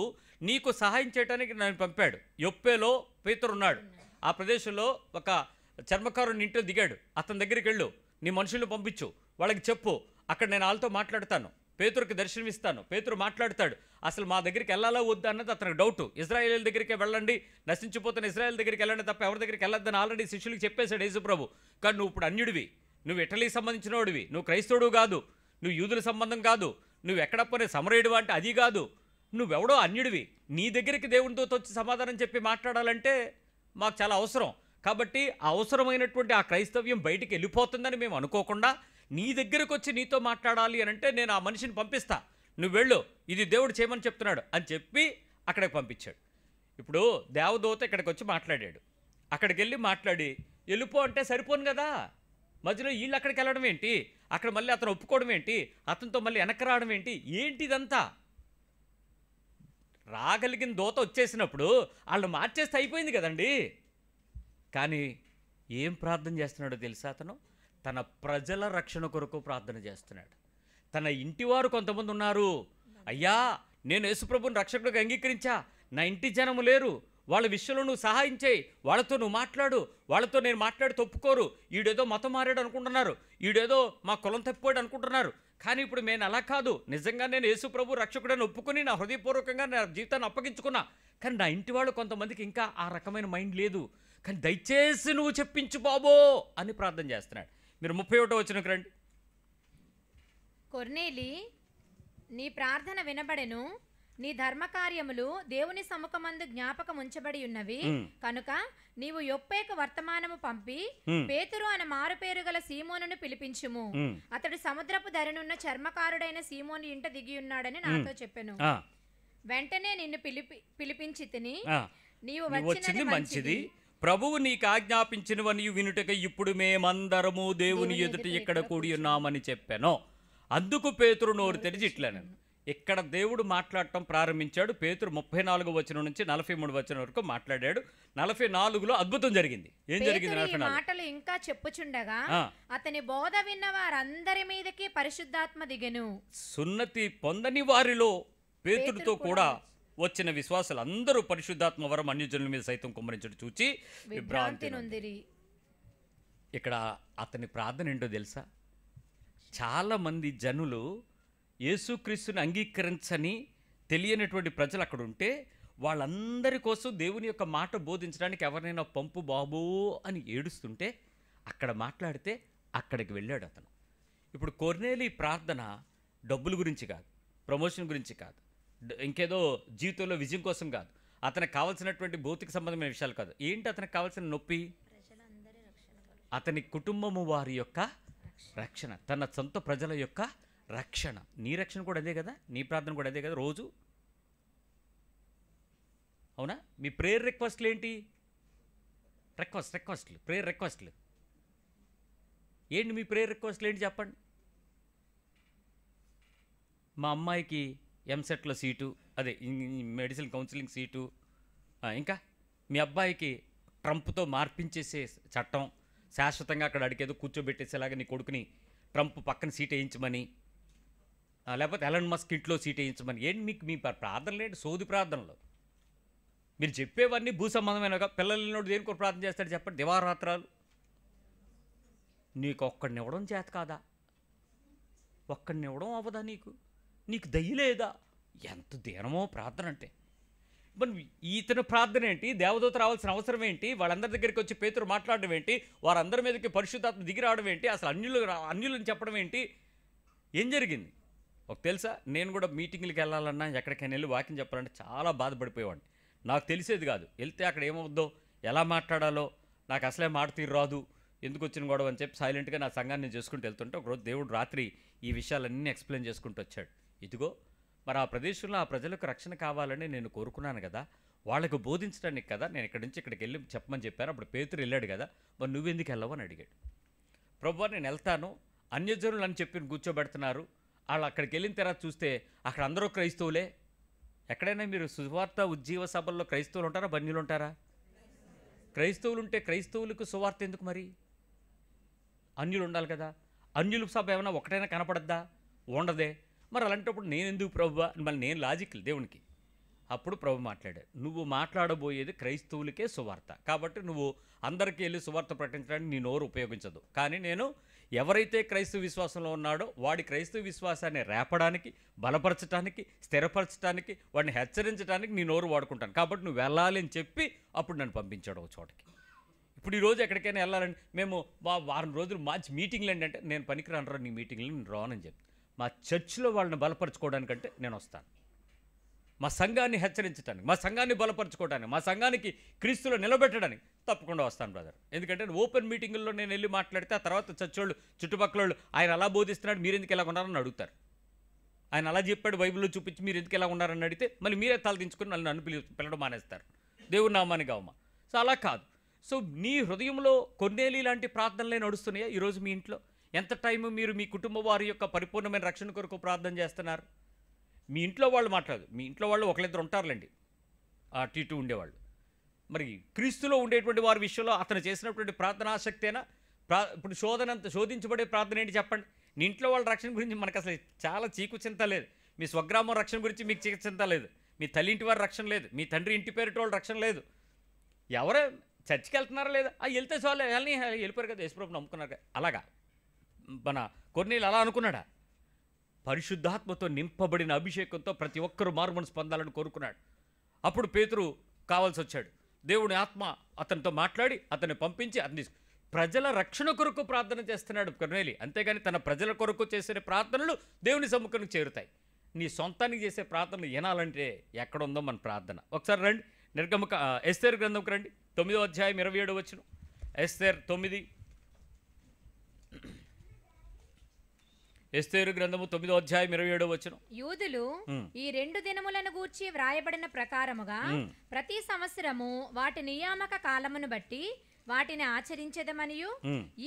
నీకు సహాయం చేయడానికి నన్ను పంపాడు. యొప్పేలో పేతురు ఉన్నాడు. ఆ ప్రదేశంలో ఒక చర్మకారుని ఇంట్లో దిగాడు. అతని దగ్గరికి వెళ్ళు, నీ మనుషులను పంపించు, వాళ్ళకి చెప్పు, అక్కడ నేను వాళ్ళతో మాట్లాడతాను, పేతురుకి దర్శనమిస్తాను. పేతురు మాట్లాడతాడు. అసలు మా దగ్గరికి వెళ్ళాలా వద్దా అన్నది అతనికి డౌటు. ఇజ్రాయేల్ దగ్గరికి వెళ్ళండి, నశించిపోతున్న ఇజ్రాయేల్ దగ్గరికి వెళ్ళండి తప్ప ఎవరి దగ్గరికి వెళ్ళొద్దని ఆల్రెడీ శిష్యులకు చెప్పేశాడు యేసుప్రభు. కానీ నువ్వు ఇప్పుడు అన్యుడివి, నువ్వు ఇటలీకి సంబంధించిన వాడివి, నువ్వు క్రైస్తవుడు కాదు, నువ్వు యూదుల సంబంధం కాదు, నువ్వు ఎక్కడప్పనే సమరయుడు అంటే అది కాదు, నువ్వెవడో అన్యుడివి. నీ దగ్గరికి దేవునితో వచ్చి సమాధానం చెప్పి మాట్లాడాలంటే మాకు చాలా అవసరం. కాబట్టి అవసరమైనటువంటి ఆ క్రైస్తవ్యం బయటికి వెళ్ళిపోతుందని మేము అనుకోకుండా నీ దగ్గరకు వచ్చి నీతో మాట్లాడాలి అని అంటే నేను ఆ మనిషిని పంపిస్తా, నువ్వు వెళ్ళు, ఇది దేవుడు చేయమని చెప్తున్నాడు అని చెప్పి అక్కడికి పంపించాడు. ఇప్పుడు దేవదూత ఇక్కడికి వచ్చి మాట్లాడాడు. అక్కడికి వెళ్ళి మాట్లాడి వెళ్ళిపో అంటే సరిపోను కదా, మధ్యలో వీళ్ళు అక్కడికి వెళ్ళడం ఏంటి, అక్కడ మళ్ళీ అతను ఒప్పుకోవడం ఏంటి, అతనితో మళ్ళీ వెనక్కి రావడం ఏంటి, ఏంటి ఇదంతా? రాగలిగిన దూత వచ్చేసినప్పుడు వాళ్ళు మార్చేస్తే అయిపోయింది కదండి. కానీ ఏం ప్రార్థన చేస్తున్నాడో తెలుసా? అతను తన ప్రజల రక్షణ కొరకు ప్రార్థన చేస్తున్నాడు. తన ఇంటివారు కొంతమంది ఉన్నారు, అయ్యా నేను యేసుప్రభుని రక్షకుడిగా అంగీకరించా, నా ఇంటి జనము లేరు, వాళ్ళ విషయంలో నువ్వు సహాయం చేయి, వాళ్ళతో నువ్వు మాట్లాడు, వాళ్ళతో నేను మాట్లాడి తప్పుకోరు, ఈడేదో మతం మారాడు అనుకుంటున్నారు, ఈడేదో మా కులం తప్పిపోయాడు అనుకుంటున్నారు. కానీ ఇప్పుడు నేను అలా కాదు, నిజంగా నేను యేసుప్రభు రక్షకుడని ఒప్పుకొని నా హృదయపూర్వకంగా నా జీవితాన్ని అప్పగించుకున్నా. కానీ నా ఇంటి వాళ్ళు కొంతమందికి ఇంకా ఆ రకమైన మైండ్ లేదు. కానీ దయచేసి నువ్వు చెప్పించు బాబో అని ప్రార్థన చేస్తున్నాడు. మీరు 31వ వచనంకి రండి. కొర్నేలి, నీ ప్రార్థన వినబడెను, నీ ధర్మకార్యములు దేవుని సముఖమందు జ్ఞాపకం ఉంచబడి ఉన్నవి కనుక నీవు యొప్పేకు వర్తమానము పంపి పేతురు అనే మారుపేరు గల సీమోనును పిలిపించుము, అతడు సముద్రపు ధరనున్న చర్మకారుడైన సీమోను ఇంట దిగి ఉన్నాడని నాతో చెప్పెను. వెంటనే నిన్ను పిలిపించి తిని, నీవు వచ్చింది మంచిది, ప్రభువు నీకు ఆజ్ఞాపించినవని వినుటక ఇప్పుడు మేమందరము దేవుని ఎదుట ఇక్కడ కూడి ఉన్నామని చెప్పాను. అందుకు పేతురు నోరు తెరిచి ఇట్లను. ఇక్కడ దేవుడు మాట్లాడటం ప్రారంభించాడు. పేతురు 34వ వచనం నుంచి 43వ వచనం వరకు మాట్లాడాడు. 44లో అద్భుతం జరిగింది. ఏం జరిగింది? 44 మాటలు ఇంకా చెప్పుచుండగా అతని బోధ విన్న వారందరి మీదకి పరిశుద్ధాత్మ దిగెను. సున్నతి పొందని వారిలో పేతురుతో కూడా వచ్చిన విశ్వాసులు అందరూ పరిశుద్ధాత్మ వరం అన్యజనుల మీద సైతం కుమ్మరించడం చూచి విభ్రాంతి నొందిరి. ఇక్కడ అతని ప్రార్థన ఏంటో తెలుసా? చాలా మంది జనులు యేసుక్రీస్తుని అంగీకరించని తెలియనటువంటి ప్రజలు అక్కడ ఉంటే వాళ్ళందరి కోసం దేవుని యొక్క మాట బోధించడానికి ఎవరినైనా పంపు బాబో అని ఏడుస్తుంటే అక్కడ మాట్లాడితే అక్కడికి వెళ్ళాడు అతను. ఇప్పుడు కొర్నేలి ప్రార్థన డబ్బుల గురించి కాదు, ప్రమోషన్ గురించి కాదు, ఇంకేదో జీవితంలో విజయం కోసం కాదు, అతనికి కావాల్సినటువంటి భౌతిక సంబంధమైన విషయాలు కాదు. ఏంటి అతనికి కావాల్సిన నొప్పి? అతని కుటుంబము వారి యొక్క రక్షణ, తన సొంత ప్రజల యొక్క రక్షణ. నీ రక్షణ కూడా అదే కదా, నీ ప్రార్థన కూడా అదే కదా రోజు. అవునా? మీ ప్రేయర్ రిక్వెస్ట్లు ఏంటి? రిక్వెస్ట్లు ప్రేయర్ రిక్వెస్ట్లు ఏంటి? మీ ప్రేయర్ రిక్వెస్ట్లు ఏంటి చెప్పండి. మా అమ్మాయికి ఎంసెట్లో సీటు, అదే మెడిసిన్ కౌన్సిలింగ్ సీటు, ఇంకా మీ అబ్బాయికి ట్రంప్తో మార్పించేసే చట్టం, శాశ్వతంగా అక్కడ అడిగేదో కూర్చోబెట్టేసేలాగా నీ కొడుకుని ట్రంప్ పక్కన సీట్ వేయించమని, లేకపోతే ఎలన్ మస్క్ ఇంట్లో సీట్ వేయించమని. ఏంటి మీకు మీ ప్రార్థనలు ఏంటి? సోది ప్రార్థనలు. మీరు చెప్పేవన్నీ భూ సంబంధమైన. పిల్లలు దేనికో ప్రార్థన చేస్తాడు చెప్పండి, దివారాత్రాలు. నీకు ఒక్కడినివ్వడం చేత కాదా? ఒక్కడినివ్వడం అవ్వదా? నీకు దయ్య లేదా? ఎంత దీనమో ప్రార్థన అంటే. మరి ఈతను ప్రార్థన ఏంటి? దేవదూత రావాల్సిన అవసరం ఏంటి? వాళ్ళందరి దగ్గరికి వచ్చి పేతురు మాట్లాడడం ఏంటి? వారందరి మీదకి పరిశుద్ధాత్మ దిగి రావడం ఏంటి? అసలు అన్యులని చెప్పడం ఏంటి? ఏం జరిగింది ఒక తెలుసా? నేను కూడా మీటింగ్లకి వెళ్ళాలన్నా, ఎక్కడికైనా వెళ్ళి వాకింగ్ చెప్పాలంటే చాలా బాధపడిపోయేవాడిని. నాకు తెలిసేది కాదు. వెళ్తే అక్కడ ఏమవుద్దో, ఎలా మాట్లాడాలో నాకు అసలే మాట తీరు రాదు, ఎందుకు వచ్చిన గొడవ అని చెప్పి సైలెంట్గా నా సంఘాన్ని నేను చేసుకుంటూ వెళ్తుంటే, ఒకరోజు దేవుడు రాత్రి ఈ విషయాలన్నీ ఎక్స్ప్లెయిన్ చేసుకుంటూ వచ్చాడు. ఇదిగో మరి ఆ ప్రదేశంలో ఆ ప్రజలకు రక్షణ కావాలని నేను కోరుకున్నాను కదా, వాళ్ళకు బోధించడానికి కదా నేను ఇక్కడి నుంచి ఇక్కడికి వెళ్ళి చెప్పమని చెప్పాను. అప్పుడు పేతురు వెళ్ళాడు కదా, మరి నువ్వెందుకు వెళ్ళవు అని అడిగాడు. ప్రభువా నేను వెళ్తాను, అన్యజనులు అని చెప్పి కూర్చోబెడుతున్నారు, వాళ్ళు అక్కడికి వెళ్ళిన తర్వాత చూస్తే అక్కడ అందరూ క్రైస్తవులే. ఎక్కడైనా మీరు సువార్త ఉజ్జీవ సభల్లో క్రైస్తవులు ఉంటారా, బన్యులు ఉంటారా? క్రైస్తవులు ఉంటే క్రైస్తవులకు సువార్త ఎందుకు? మరి అన్యులు ఉండాలి కదా. అన్యుల సభ ఏమైనా ఒకటైనా కనపడద్దా? ఉండదే. మరి అలాంటప్పుడు నేను ఎందుకు ప్రభువా? మళ్ళీ నేను లాజిక్ దేవునికి. అప్పుడు ప్రభు మాట్లాడాడు, నువ్వు మాట్లాడబోయేది క్రైస్తవులకే సువార్త, కాబట్టి నువ్వు అందరికీ వెళ్ళి సువార్త ప్రకటించడానికి నీ నోరు ఉపయోగించదు. కానీ నేను ఎవరైతే క్రైస్తవ విశ్వాసంలో ఉన్నాడో వాడి క్రైస్తవ విశ్వాసాన్ని రేపడానికి, బలపరచడానికి, స్థిరపరచడానికి, వాడిని హెచ్చరించడానికి నీ నోరు వాడుకుంటాను. కాబట్టి నువ్వు వెళ్ళాలి అని చెప్పి అప్పుడు నన్ను పంపించాడు ఒక చోటకి. ఇప్పుడు ఈరోజు ఎక్కడికైనా వెళ్ళాలని మేము వారం రోజులు మంచి మీటింగ్లు ఏంటంటే, నేను పనికిరాను రా నీ మీటింగ్లు, నేను రానని చెప్పి మా చర్చిలో వాళ్ళని బలపరచుకోవడానికంటే నేను వస్తాను. మా సంఘాన్ని హెచ్చరించడానికి, మా సంఘాన్ని బలపరచుకోవడానికి, మా సంఘానికి క్రీస్తులో నిలబెట్టడానికి తప్పకుండా వస్తాను బ్రదర్. ఎందుకంటే ఓపెన్ మీటింగుల్లో నేను వెళ్ళి మాట్లాడితే ఆ తర్వాత చర్చోళ్ళు, చుట్టుపక్కల వాళ్ళు ఆయన అలా బోధిస్తున్నాడు మీరు ఎందుకు ఎలా ఉన్నారని అడుగుతారు. ఆయన అలా చెప్పాడు బైబిల్లో చూపించి మీరు ఎందుకు ఎలా ఉన్నారని అడిగితే మళ్ళీ మీరే తలదించుకొని నన్ను పిలవడం మానేస్తారు. దేవుని నామానికి అవమా. సో అలా కాదు. సో నీ హృదయంలో కొన్నేళ్ళు ఇలాంటి ప్రార్థనలే నడుస్తున్నాయా ఈరోజు మీ ఇంట్లో? ఎంత టైము మీరు మీ కుటుంబ వారి యొక్క పరిపూర్ణమైన రక్షణ కొరకు ప్రార్థన చేస్తున్నారు? మీ ఇంట్లో వాళ్ళు మాట్లాడదు, మీ ఇంట్లో వాళ్ళు ఒకళ్ళిద్దరు ఉంటారులేండి అటు ఇటు ఉండేవాళ్ళు. మరి క్రీస్తులో ఉండేటువంటి వారి విషయంలో అతను చేసినటువంటి ప్రార్థనాశక్తేనా? ఇప్పుడు శోధించబడే ప్రార్థన ఏంటి చెప్పండి? నీ ఇంట్లో వాళ్ళ రక్షణ గురించి మనకు అసలు చాలా చీకు చింత లేదు. మీ స్వగ్రామం రక్షణ గురించి మీకు చీకు చింత లేదు. మీ తల్లి ఇంటి వారి రక్షణ లేదు. మీ తండ్రి ఇంటి పేరిట వాళ్ళ రక్షణ లేదు. ఎవరో చర్చికి వెళ్తున్నారా లేదా? వెళ్తే చాలు, వెళ్ళిపోయారు కదా, యేసుప్రభుని నమ్ముకున్నారు కదా. అలాగా మన కొన్నేళ్ళు అలా అనుకున్నాడా? పరిశుద్ధాత్మతో నింపబడిన అభిషేకంతో ప్రతి ఒక్కరూ మారుమనసు పొందాలని కోరుకున్నాడు. అప్పుడు పేతురు కావాల్సి వచ్చాడు. దేవుని ఆత్మ అతనితో మాట్లాడి అతన్ని పంపించి అతని ప్రజల రక్షణ కొరకు ప్రార్థన చేస్తున్నాడు కొర్నేలి. అంతేగాని తన ప్రజల కొరకు చేసే ప్రార్థనలు దేవుని సమ్ముఖానికి చేరుతాయి. నీ సొంతానికి చేసే ప్రార్థనలు వినాలంటే ఎక్కడుందో మన ప్రార్థన. ఒకసారి రండి, ఎస్తేరు గ్రంథంకి రండి, 9వ అధ్యాయం 27వ వచనం. ఎస్తేరు 9, ఎస్తేరు గ్రంథము 9వ అధ్యాయం 27వ వచనం. యూదులు ఈ 2 దినములను గూర్చి వ్రాయబడిన ప్రకారముగా ప్రతి సంవత్సరము వాటి నియామక కాలమును బట్టి వాటిని ఆచరించెదమనియు,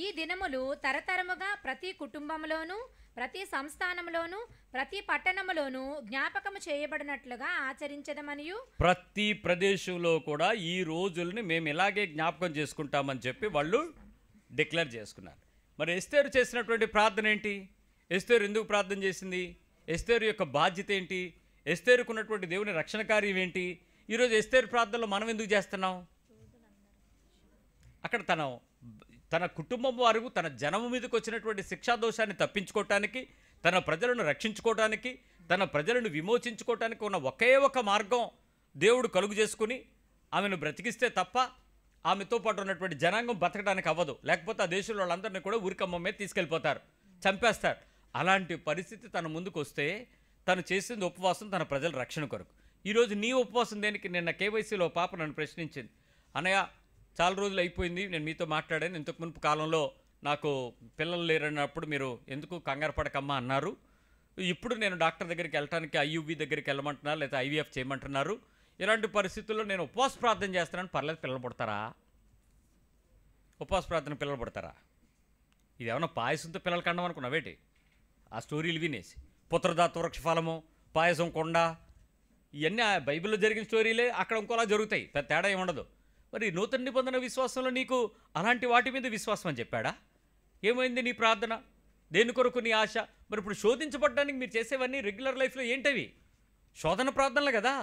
ఈ దినములు తరతరముగా ప్రతి కుటుంబములోను, ప్రతి సంస్థానములోను, ప్రతి పట్టణములోను జ్ఞాపకము చేయబడినట్లుగా ఆచరించెదమనియు, ప్రతి ప్రదేశంలో కూడా ఈ రోజుల్ని మేము ఇలాగే జ్ఞాపకం చేసుకుంటామని చెప్పి వాళ్ళు డిక్లేర్ చేసుకున్నారు. మరి ఎస్తేరు చేసినటువంటి ప్రార్థన ఏంటి? ఎస్తేరు ఎందుకు ప్రార్థన చేసింది? ఎస్తేరు యొక్క బాధ్యత ఏంటి? ఎస్తేరుకున్నటువంటి దేవుని రక్షణ కార్యం ఏంటి? ఈరోజు ఎస్తేరు ప్రార్థనలో మనం ఎందుకు చేస్తున్నాం? అక్కడ తన కుటుంబం వారు తన జనము మీదకి వచ్చినటువంటి శిక్షాదోషాన్ని తప్పించుకోవటానికి, తన ప్రజలను రక్షించుకోవటానికి, తన ప్రజలను విమోచించుకోవటానికి ఉన్న ఒకే ఒక మార్గం దేవుడు కలుగు చేసుకుని ఆమెను బ్రతికిస్తే తప్ప ఆమెతో పాటు ఉన్నటువంటి జనాంగం బతకడానికి అవ్వదు. లేకపోతే ఆ దేశంలో వాళ్ళందరినీ కూడా ఊరికమ్మే తీసుకెళ్ళిపోతారు, చంపేస్తారు. అలాంటి పరిస్థితి తన ముందుకు వస్తే తను చేసింది ఉపవాసం తన ప్రజల రక్షణ కొరకు. ఈరోజు నీ ఉపవాసం దేనికి? నిన్న కేవైసీలో పాప నన్ను ప్రశ్నించింది, అన్నయ్య చాలా రోజులు అయిపోయింది నేను మీతో మాట్లాడాను, ఇంతకు మునుపు కాలంలో నాకు పిల్లలు లేరన్నప్పుడు మీరు ఎందుకు కంగారు పడకమ్మా అన్నారు, ఇప్పుడు నేను డాక్టర్ దగ్గరికి వెళ్ళటానికి ఐయువి దగ్గరికి వెళ్ళమంటున్నారు, లేదా ఐవీఎఫ్ చేయమంటున్నారు, ఇలాంటి పరిస్థితుల్లో నేను ఉపవాస ప్రార్థన చేస్తున్నాను, పర్లేదు పిల్లలు పుడతారా? ఉపవాస ప్రార్థన పిల్లలు పుడతారా? ఇది ఏమన్నా పాయసంతో పిల్లలు కండం అనుకున్నావేటి? ఆ స్టోరీలు వినేసి పుత్రదాత వృక్ష ఫలము, పాయసం కొండ, ఇవన్నీ ఆ బైబిల్లో జరిగిన స్టోరీలే అక్కడ ఇంకోలా జరుగుతాయి, పెద్ద తేడా ఏమి ఉండదు. మరి నూతన నిబంధన విశ్వాసంలో నీకు అలాంటి వాటి మీద విశ్వాసం అని చెప్పాడా? ఏమైంది నీ ప్రార్థన? దేని కొరకు నీ ఆశ? మరి ఇప్పుడు శోధించబడడానికి మీరు చేసేవన్నీ రెగ్యులర్ లైఫ్లో ఏంటవి? శోధన ప్రార్థనలు కదా,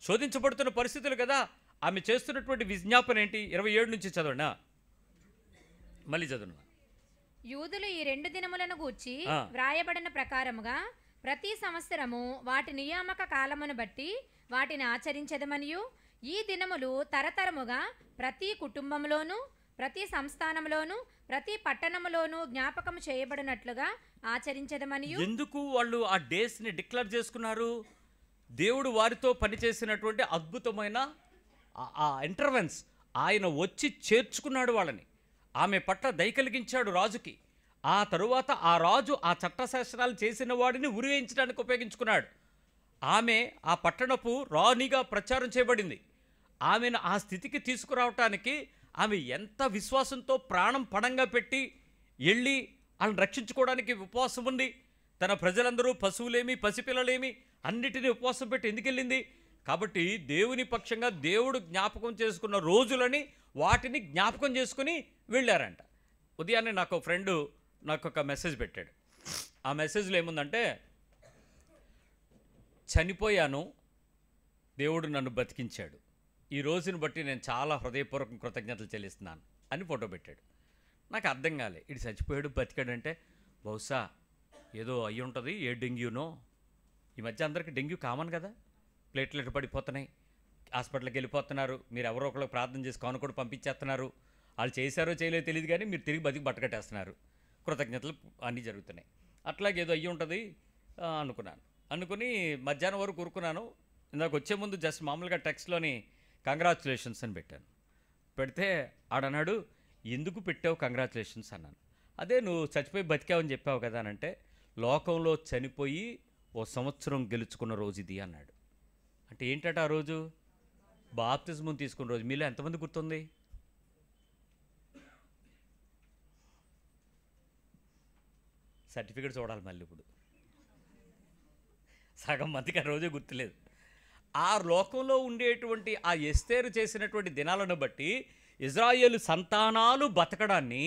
శోధించబడుతున్న పరిస్థితులు కదా. ఆమె చేస్తున్నటువంటి విజ్ఞాపన ఏంటి? 27 నుంచి చదవండి, మళ్ళీ చదవండి. యూదులు ఈ 2 దినములను గూర్చి వ్రాయబడిన ప్రకారముగా ప్రతి సంవత్సరము వాటి నియామక కాలమును బట్టి వాటిని ఆచరించదమనియు, ఈ దినములు తరతరముగా ప్రతి కుటుంబంలోనూ ప్రతి సంస్థానంలోనూ ప్రతి పట్టణంలోనూ జ్ఞాపకం చేయబడినట్లుగా ఆచరించదమనియు. ఎందుకు వాళ్ళు ఆ డేస్ని డిక్లేర్ చేసుకున్నారు? దేవుడు వారితో పనిచేసినటువంటి అద్భుతమైన ఆ ఇంటర్వెన్స్, ఆయన వచ్చి చేర్చుకున్నాడు వాళ్ళని. ఆమె పట్ల దయ కలిగించాడు రాజుకి. ఆ తరువాత ఆ రాజు ఆ చట్టశాస్త్రాలు చేసిన వాడిని ఉరివేయించడానికి ఉపయోగించుకున్నాడు. ఆమె ఆ పట్టణపు రాణిగా ప్రచారం చేయబడింది. ఆమెను ఆ స్థితికి తీసుకురావటానికి ఆమె ఎంత విశ్వాసంతో ప్రాణం పణంగా పెట్టి వెళ్ళి వాళ్ళని రక్షించుకోవడానికి ఉపవాసం ఉంది. తన ప్రజలందరూ పశువులేమి పసిపిల్లలేమి అన్నిటినీ ఉపవాసం పెట్టి ఎందుకు వెళ్ళింది? కాబట్టి దేవుని పక్షంగా దేవుడు జ్ఞాపకం చేసుకున్న రోజులని వాటిని జ్ఞాపకం చేసుకుని వెళ్ళారంట. ఉదయాన్నే నాకు ఫ్రెండు నాకు ఒక మెసేజ్ పెట్టాడు. ఆ మెసేజ్లో ఏముందంటే, చనిపోయాను, దేవుడు నన్ను బతికించాడు, ఈ రోజుని బట్టి నేను చాలా హృదయపూర్వక కృతజ్ఞతలు చెల్లిస్తున్నాను అని ఫోటో పెట్టాడు. నాకు అర్థం కాలే, ఇటు చచ్చిపోయాడు బతికాడంటే బహుశా ఏదో అయ్యి ఉంటుంది, ఏ డెంగ్యూనో. ఈ మధ్య అందరికీ డెంగ్యూ కామన్ కదా, ప్లేట్లెట్ పడిపోతున్నాయి, హాస్పిటల్కి వెళ్ళిపోతున్నారు, మీరు ఎవరో ఒకళ్ళు ప్రార్థన చేసి కాను కూడా పంపించేస్తున్నారు. వాళ్ళు చేశారో చేయలేదో తెలియదు కానీ మీరు తిరిగి బతికి బట్టకట్టేస్తున్నారు, కృతజ్ఞతలు అన్నీ జరుగుతున్నాయి. అట్లాగే ఏదో అయ్యి ఉంటుంది అనుకుని మధ్యాహ్నం వరకు కూరుకున్నాను. ఇందాక వచ్చే ముందు జస్ట్ మామూలుగా టెక్స్ట్లోని కంగ్రాచులేషన్స్ అని పెట్టాను. పెడితే ఆడన్నాడు, ఎందుకు పెట్టావు కంగ్రాచులేషన్స్ అన్నాను. అదే నువ్వు చచ్చిపోయి బతికావని చెప్పావు కదా అని అంటే, లోకంలో చనిపోయి 1 సంవత్సరం గెలుచుకున్న రోజు ఇది అన్నాడు. అంటే ఏంటంటే ఆ రోజు బాప్తిజం తీసుకున్న రోజు. మీలో ఎంతమంది గుర్తుంది? సర్టిఫికేట్ చూడాలి మళ్ళీ. ఇప్పుడు సగం మందికి ఆ రోజే గుర్తులేదు. ఆ లోకంలో ఉండేటువంటి ఆ ఎస్తేరు చేసినటువంటి దినాలను బట్టి ఇజ్రాయేలు సంతానాలు బతకడాన్ని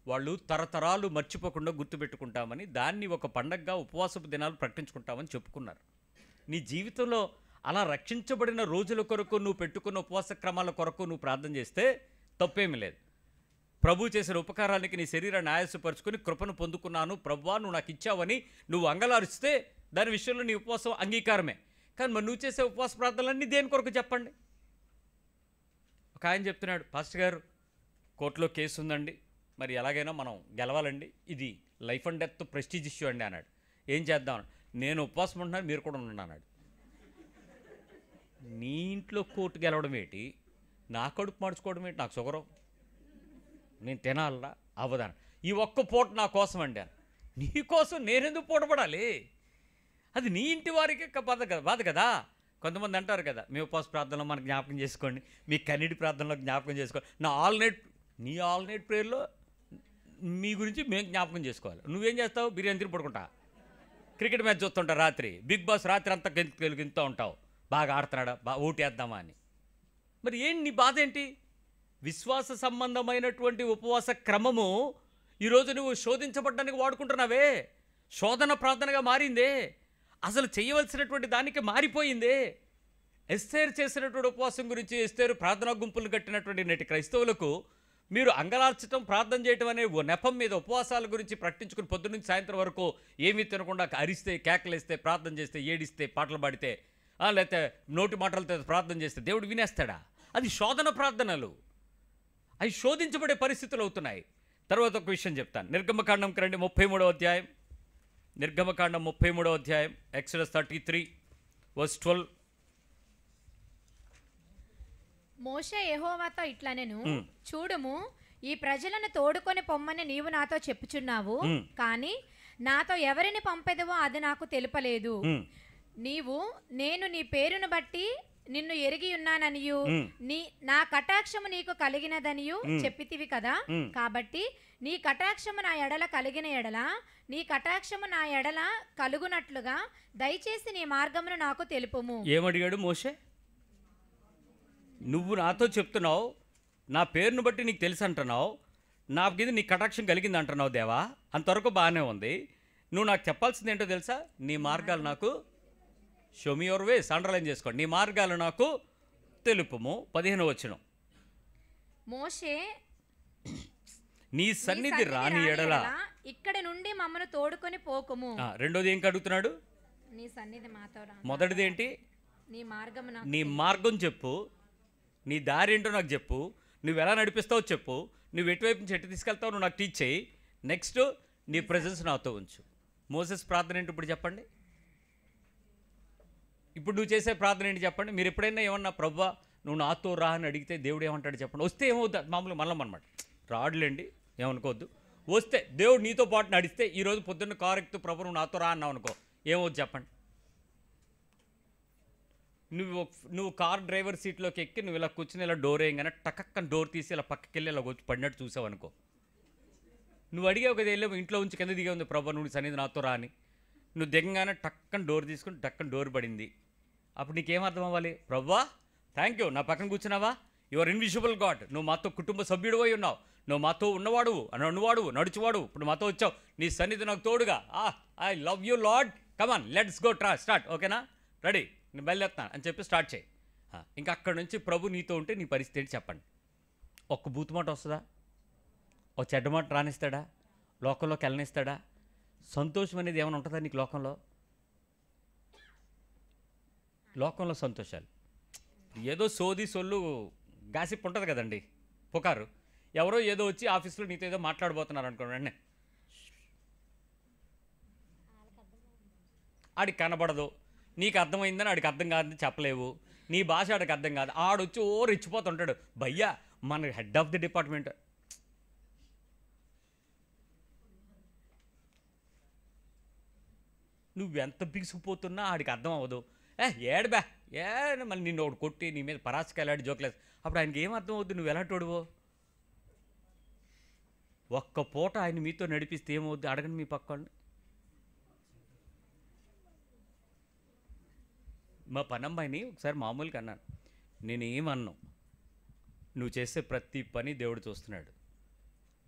వాళ్ళు తరతరాలు మర్చిపోకుండా గుర్తుపెట్టుకుంటామని, దాన్ని ఒక పండగగా ఉపవాసపు దినాలు ప్రకటించుకుంటామని చెప్పుకున్నారు. నీ జీవితంలో అలా రక్షించబడిన రోజుల కొరకు నువ్వు పెట్టుకున్న ఉపవాస క్రమాల కొరకు నువ్వు ప్రార్థన చేస్తే తప్పేమీ లేదు. ప్రభు చేసిన ఉపకారానికి నీ శరీరాన్ని ఆయాసపరుచుకొని కృపను పొందుకున్నాను ప్రభువా నువ్వు నాకు ఇచ్చావని నువ్వు అంగలారిస్తే దాని విషయంలో నీ ఉపవాసం అంగీకారమే. కానీ మరి నువ్వు చేసే ఉపవాస ప్రార్థనలన్నీ దేని కొరకు చెప్పండి. ఒక ఆయన చెప్తున్నాడు, పాస్టర్ గారు కోర్టులో కేసు ఉందండి, మరి ఎలాగైనా మనం గెలవాలండి, ఇది life and death prestige issue అండి అన్నాడు. ఏం చేద్దాం? నేను ఉపవాసం ఉంటున్నాను, మీరు కూడా ఉండండి అన్నాడు. నీ ఇంట్లో కోర్టు గెలవడం ఏంటి, నా కడుపు మార్చుకోవడం ఏంటి, నాకు షుగరు, నేను తినాలా అవ్వదాను, ఈ ఒక్క పూట నా కోసం అండి. నీ కోసం నేనెందుకు పూటపడాలి? అది నీ ఇంటి వారికి బాధ కదా. కొంతమంది అంటారు కదా, మీ ఉపవాస ప్రార్థనలో మనకు జ్ఞాపకం చేసుకోండి, మీ కన్నీటి ప్రార్థనలో జ్ఞాపకం చేసుకోండి, నీ ఆల్ నైట్ ప్రేయర్లో మీ గురించి మేము జ్ఞాపకం చేసుకోవాలి. నువ్వేం చేస్తావు? బిర్యానీ తిని పడుకుంటా, క్రికెట్ మ్యాచ్ చూస్తుంటా, రాత్రి బిగ్ బాస్ రాత్రి అంతా గెలుగుతూ ఉంటావు, బాగా ఆడుతున్నాడా, ఓటేద్దామా అని. మరి ఏంటి నీ బాధ ఏంటి? విశ్వాస సంబంధమైనటువంటి ఉపవాస క్రమము ఈరోజు నువ్వు శోధించబడ్డానికి వాడుకుంటున్నావే, శోధన ప్రార్థనగా మారిందే, అసలు చేయవలసినటువంటి దానికి మారిపోయిందే. ఎస్తేరు చేసినటువంటి ఉపవాసం గురించి, ఎస్తేరు ప్రార్థనా గుంపులు కట్టినటువంటి నేటి క్రైస్తవులకు మీరు అంగలార్చడం ప్రార్థన చేయటం అనే ఓ నెపం మీద ఉపవాసాల గురించి ప్రకటించుకుని పొద్దున్నుంచి సాయంత్రం వరకు ఏమీ తినకుండా అరిస్తే, కేకలేస్తే, ప్రార్థన చేస్తే, ఏడిస్తే, పాటలు పాడితే, లేకపోతే నోటి మాటలతో ప్రార్థన చేస్తే దేవుడు వినేస్తాడా? అది శోధన ప్రార్థనలు, అవి శోధించబడే పరిస్థితులు అవుతున్నాయి. తర్వాత ఒక విషయం చెప్తాను. నిర్గమకాండంకి రండి, 33వ అధ్యాయం. నిర్గమకాండం 33వ అధ్యాయం, ఎక్సోడస్ 33:12. మోషే యెహోవాతో ఇట్లనెను, చూడుము, ఈ ప్రజలను తోడుకొని పొమ్మని నీవు నాతో చెప్పుచున్నావు, కానీ నాతో ఎవరిని పంపెదవో అది నాకు తెలుపలేదు. నేను నీ పేరును బట్టి నిన్ను ఎరిగి ఉన్నాననియు నా కటాక్షము నీకు కలిగినదనియు చెప్పితివి కదా, కాబట్టి నీ కటాక్షము నా ఎడల కలిగిన ఎడల నీ కటాక్షము నా ఎడల కలుగునట్లుగా దయచేసి నీ మార్గమును నాకు తెలుపుము. ఏమడిగాడు మోషే? నువ్వు నాతో చెప్తున్నావు, నా పేరును బట్టి నీకు తెలుసు అంటున్నావు, నా కింద నీ కటాక్షం కలిగింది అంటున్నావు దేవా, అంతవరకు బాగానే ఉంది. నువ్వు నాకు చెప్పాల్సింది ఏంటో తెలుసా? నీ మార్గాలు నాకు show me your ways, underline చేసుకోండి. నీ మార్గాలు నాకు తెలుపుము. 15వ వచనం. మోషే నీ సన్నిధి రాని ఎడల ఇక్కడ నుండి మమ్మను తోడుకొని పోకుము. రెండోది ఏం అడుగుతున్నాడు? నీ సన్నిధి మాతో రా. మొదటిది ఏంటి? నీ మార్గం, నీ మార్గం చెప్పు, నీ దారి ఏంటో నాకు చెప్పు, నువ్వు ఎలా నడిపిస్తావో చెప్పు, నువ్వు ఎటువైపు నుంచి ఎటు తీసుకెళ్తావు నువ్వు నాకు టీచ్ చేయి. నెక్స్ట్ నీ ప్రెజెన్స్ నాతో ఉంచు. మోసెస్ ప్రార్థన ఏంటి ఇప్పుడు చెప్పండి? ఇప్పుడు నువ్వు చేసే ప్రార్థన ఏంటి చెప్పండి? మీరు ఎప్పుడైనా ఏమన్నా ప్రభువా నువ్వు నాతో రా అని అడిగితే దేవుడు ఏమంటాడు చెప్పండి? వస్తే ఏమవుద్దా? మామూలు మళ్ళం అనమాట, రాడులేండి ఏమనుకోవద్దు. వస్తే దేవుడు నీతో పాటు నడిస్తే ఈరోజు పొద్దున్న కారు ఎక్కుతూ ప్రభు నువ్వు నాతో రా అన్నావు అనుకో, ఏమవుద్దు చెప్పండి? నువ్వు కార్ డ్రైవర్ సీట్లోకి ఎక్కి నువ్వు ఇలా కూర్చుని ఇలా డోర్ వేయగానే టక్కన డోర్ తీసి ఇలా పక్కకి వెళ్ళి ఇలా వచ్చి పడినట్టు చూసావు అనుకో, నువ్వు అడిగావు కదా వెళ్ళావు ఇంట్లో ఉంచి కింద దిగే ఉంది ప్రభు నువ్వు సన్నిధి నాతో రా అని. నువ్వు దిగంగానే టక్కన డోర్ తీసుకుని టక్కన డోర్ పడింది. అప్పుడు నీకేం అర్థం అవ్వాలి? ప్రభువా థ్యాంక్ యూ, నా పక్కన కూర్చున్నావా, యువర్ ఇన్విజిబుల్ గాడ్, నువ్వు మాతో కుటుంబ సభ్యుడు అయి ఉన్నావు, నువ్వు మాతో ఉన్నవాడు అనువాడు నడుచువాడు, ఇప్పుడు మాతో వచ్చావు, నీ సన్నిధి నాకు తోడుగా. I love you lord, come on let's go start, ఓకేనా, రెడీ, నేను బయలుదేరుతాను అని చెప్పి స్టార్ట్ చేయి. ఇంకా అక్కడ నుంచి ప్రభు నీతో ఉంటే నీ పరిస్థితి ఏంటి చెప్పండి? ఒక్క బూతు మాట వస్తుందా? ఒక చెడ్డ మాట రానిస్తాడా? లోకంలోకి వెళ్ళనిస్తాడా? సంతోషం అనేది ఏమైనా ఉంటుందా నీకు లోకంలో? లోకంలో సంతోషాలు ఏదో సోది సొల్లు గాసిప్ ఉంటుంది కదండి, పుకారు. ఎవరో ఏదో వచ్చి ఆఫీస్లో నీతో ఏదో మాట్లాడబోతున్నారు అనుకోండి, వెంటనే ఆడికి కనబడదు, నీకు అర్థమైందని ఆడికి అర్థం కాదని చెప్పలేవు, నీ భాష ఆడికి అర్థం కాదు, ఆడొచ్చి రెచ్చిపోతుంటాడు, భయ్యా మన హెడ్ ఆఫ్ ది డిపార్ట్మెంట్. నువ్వెంత బిగుసుకుపోతున్నా ఆడికి అర్థం అవ్వదు. ఏడబా మళ్ళీ నిన్ను ఒకటి కొట్టి నీ మీద పరాసుకెళ్ళాడు జోక్లేదు. అప్పుడు ఆయనకి ఏం అర్థం అవుద్దు నువ్వు ఎలా తోడువో? ఒక్క పూట ఆయన మీతో నడిపిస్తే ఏమవుద్ది అడగండి మీ పక్కని. మా పనమ్మాయిని ఒకసారి మామూలుగా అన్నాను, నేనేమన్నాను, నువ్వు చేసే ప్రతి పని దేవుడు చూస్తున్నాడు,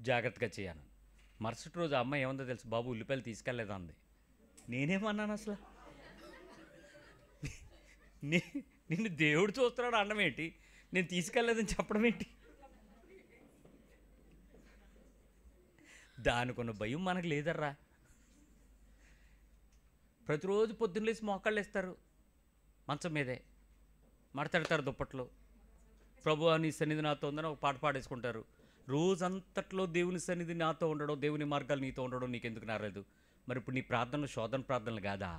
జాగ్రత్తగా చేయాను. మరుసటి రోజు అమ్మాయి ఏముందో తెలుసు, బాబు ఉల్లిపాయలు తీసుకెళ్ళలేదా అంది. నేనేమన్నాను అసలు? నిన్ను దేవుడు చూస్తున్నాడు అనడం ఏంటి, నేను తీసుకెళ్ళలేదని చెప్పడం ఏంటి? దానికున్న భయం మనకు లేదర్రా. ప్రతిరోజు పొద్దున్న లేసి మోకాళ్ళు వేస్తారు మంచం మీదే, మడతెడతారు దుప్పట్లో, ప్రభు నీ సన్నిధి నాతో ఉందని ఒక పాట పాడేసుకుంటారు. రోజంతట్లో దేవుని సన్నిధి నాతో ఉండడం, దేవుని మార్గాలు నీతో ఉండడం నీకెందుకు నారలేదు? మరి ఇప్పుడు నీ ప్రార్థనలు శోధన ప్రార్థనలు కాదా?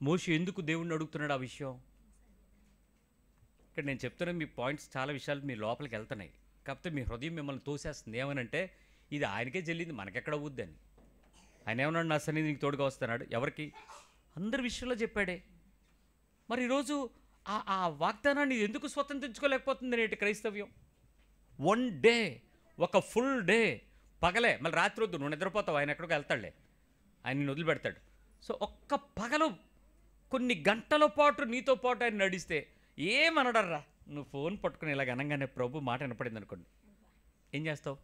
మోషే ఎందుకు దేవుణ్ణి అడుగుతున్నాడు ఆ విషయం? ఇక్కడ నేను చెప్తున్నా మీ పాయింట్స్ చాలా విషయాలు మీ లోపలికి వెళ్తున్నాయి, కాకపోతే మీ హృదయం మిమ్మల్ని తోసేస్తుంది. ఏమనంటే ఇది ఆయనకే చెల్లింది మనకెక్కడ అవుద్ది అని. ఆయన ఏమన్నాడు, నా సన్నిధి నీకు తోడుగా వస్తున్నాడు. ఎవరికి? అందరి విషయంలో చెప్పాడే. మరి ఈరోజు ఆ వాగ్దానాన్ని ఎందుకు స్వతంత్రించుకోలేకపోతుంది నేటి క్రైస్తవ్యం? వన్ డే, ఒక ఫుల్ డే, పగలే, మళ్ళీ రాత్రి వద్దు, నువ్వు నిద్రపోతావు, ఆయన ఎక్కడికి వెళ్తాడులే, ఆయన నిన్ను వదిలిపెడతాడు. సో ఒక్క పగలు కొన్ని గంటల పాటు నీతో పాటు ఆయన నడిస్తే ఏమనడర్రా? నువ్వు ఫోన్ పట్టుకుని ఇలాగ అనగానే ప్రభు మాట వినపడింది అనుకోండి, ఏం చేస్తావు?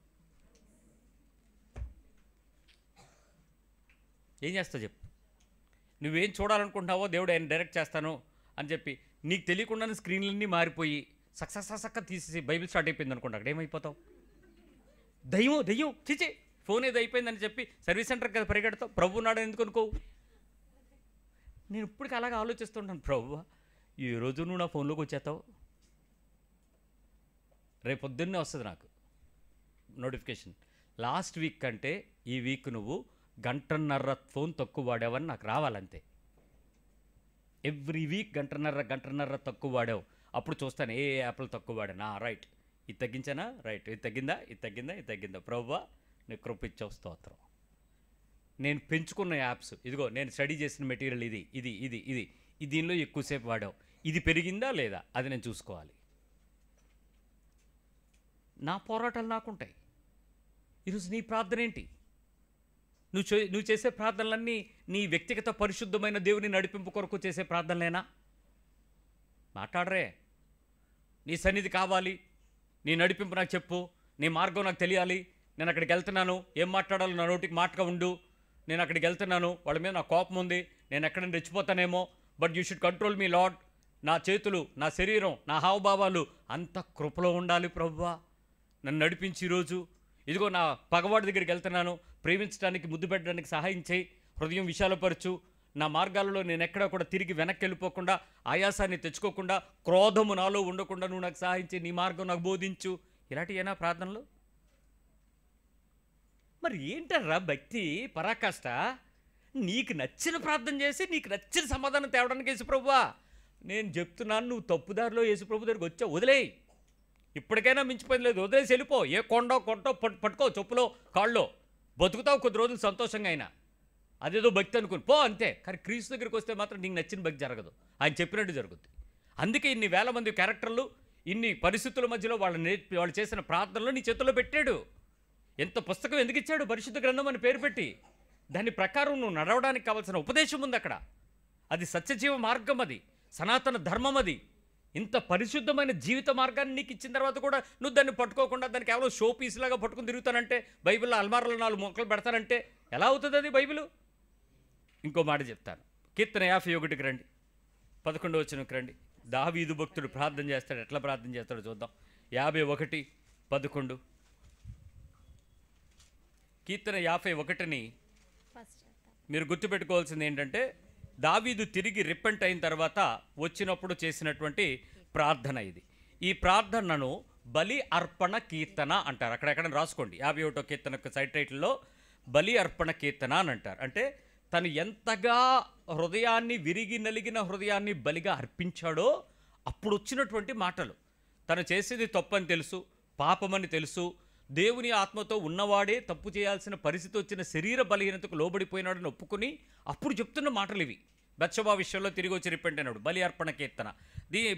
ఏం చేస్తావు చెప్పు? నువ్వేం చూడాలనుకుంటున్నావో దేవుడు ఆయన డైరెక్ట్ చేస్తాను అని చెప్పి నీకు తెలియకుండానే స్క్రీన్లన్నీ మారిపోయి సక్సెస్ తీసేసి బైబిల్ స్టార్ట్ అయిపోయింది అనుకోండి, అక్కడ ఏమైపోతావు? దయ్యం చిచి ఫోన్ ఏదో అయిపోయిందని చెప్పి సర్వీస్ సెంటర్కి కదా పరిగెడతావు. ప్రభు నాడు ఎందుకు అనుకోవు? నేను ఇప్పటికి అలాగే ఆలోచిస్తుంటాను, ప్రభు ఈ రోజు నువ్వు నా ఫోన్లోకి వచ్చేస్తావు, రేపు పొద్దున్నే వస్తుంది నాకు నోటిఫికేషన్, లాస్ట్ వీక్ కంటే ఈ వీక్ నువ్వు గంటన్నర ఫోన్ తక్కువ వాడావని నాకు రావాలంతే. ఎవ్రీ వీక్ గంటన్నర తక్కువ వాడావు, అప్పుడు చూస్తాను ఏ యాప్లు తక్కువ వాడానా, రైట్ ఇది తగ్గించానా, రైట్ ఇది తగ్గిందా, ప్రభువా నీకు కృప ఇచ్చావు స్తోత్రం. నేను పెంచుకున్న యాప్స్ ఇదిగో, నేను స్టడీ చేసిన మెటీరియల్ ఇది దీనిలో ఎక్కువసేపు వాడావు, ఇది పెరిగిందా లేదా అది నేను చూసుకోవాలి. నా పోరాటాలు నాకుంటాయి. ఈరోజు నీ ప్రార్థన ఏంటి? నువ్వు చేసే ప్రార్థనలన్నీ నీ వ్యక్తిగత పరిశుద్ధమైన దేవుని నడిపింపు కొరకు చేసే ప్రార్థనలేనా? మాట్లాడరే. నీ సన్నిధి కావాలి, నీ నడిపింపు నాకు చెప్పు, నీ మార్గం నాకు తెలియాలి, నేను అక్కడికి వెళ్తున్నాను, ఏం మాట్లాడాలో నా నోటికి మాటగా ఉండు, నేను అక్కడికి వెళ్తున్నాను, వాళ్ళ మీద నా కోపం ఉంది, నేను ఎక్కడైనా రెచ్చిపోతానేమో, but you should control me Lord. నా చేతులు, నా శరీరం, నా హావభావాలు అంత కృపలో ఉండాలి ప్రభువా, నన్ను నడిపించి ఈరోజు. ఇదిగో నా పగవాడి దగ్గరికి వెళ్తున్నాను, ప్రేమించడానికి, ముద్దు పెట్టడానికి సహాయం చేయి, హృదయం విశాలపరచు, నా మార్గాలలో నేను ఎక్కడా కూడా తిరిగి వెనక్కి వెళ్ళిపోకుండా, ఆయాసాన్ని తెచ్చుకోకుండా, క్రోధము నాలో ఉండకుండా నువ్వు నాకు సహాయం చేయి, నీ మార్గం నాకు బోధించు. ఇలాంటివేనా ప్రార్థనలు? మరి ఏంటర్రా భక్తి పరాకాష్ట? నీకు నచ్చిన ప్రార్థన చేసి నీకు నచ్చిన సమాధానం తేవడానికి యేసుప్రభువా నేను చెప్తున్నాను. నువ్వు తప్పుదారిలో యేసుప్రభు దగ్గరికి వచ్చావు, వదిలేయి. ఇప్పటికైనా మించిపోయింది లేదు, వదిలేసి వెళ్ళిపో. ఏ కొండో పట్టుకో చెప్పులో కాళ్ళలో, బతుకుతావు కొద్ది రోజులు సంతోషంగా. అయినా అదేదో భక్తి అనుకుని పో అంతే. కానీ క్రీస్తు దగ్గరికి వస్తే మాత్రం నీకు నచ్చిన భక్తి జరగదు, ఆయన చెప్పినట్టు జరుగుద్ది. అందుకే ఇన్ని వేల మంది క్యారెక్టర్లు ఇన్ని పరిస్థితుల మధ్యలో వాళ్ళు చేసిన ప్రార్థనలు నీ చేతుల్లో పెట్టాడు. ఎంత పుస్తకం ఎందుకు ఇచ్చాడు? పరిశుద్ధ గ్రంథం అని పేరు పెట్టి దాని ప్రకారం నువ్వు నడవడానికి కావాల్సిన ఉపదేశం ఉంది అక్కడ. అది సత్యజీవ మార్గం, అది సనాతన ధర్మం. అది ఇంత పరిశుద్ధమైన జీవిత మార్గాన్ని నీకు ఇచ్చిన తర్వాత కూడా నువ్వు దాన్ని పట్టుకోకుండా దాన్ని కేవలం షో పీస్ లాగా పట్టుకుని తిరుగుతానంటే, బైబిల్లో అల్మారాలో 4 మొక్కలు పెడతానంటే ఎలా అవుతుంది అది బైబిల్? ఇంకో మాట చెప్తాను. కీర్తన 51కి రండి, 11వ వచనంకి రండి. దావీదు భక్తుడు ప్రార్థన చేస్తాడు. ఎట్లా ప్రార్థన చేస్తాడో చూద్దాం. 51:11. కీర్తన 51ని మీరు గుర్తుపెట్టుకోవాల్సింది ఏంటంటే, దావీదు తిరిగి రిపెంట్ అయిన తర్వాత వచ్చినప్పుడు చేసినటువంటి ప్రార్థన ఇది. ఈ ప్రార్థనను బలి అర్పణ కీర్తన అంటారు. అక్కడెక్కడ రాసుకోండి. 51వ కీర్తన సైడ్ టైటిల్లో బలి అర్పణ కీర్తన అని అంటారు. అంటే తను ఎంతగా హృదయాన్ని, విరిగి నలిగిన హృదయాన్ని బలిగా అర్పించాడో అప్పుడు వచ్చినటువంటి మాటలు. తను చేసేది తప్పని తెలుసు, పాపమని తెలుసు, దేవుని ఆత్మతో ఉన్నవాడే తప్పు చేయాల్సిన పరిస్థితి వచ్చిన శరీర బలహీనతకు లోబడిపోయినాడని ఒప్పుకొని అప్పుడు చెప్తున్న మాటలు ఇవి. బత్షెబా విషయంలో తిరిగి వచ్చి రిపెంట్ అయినాడు. బలి అర్పణ కీర్తన.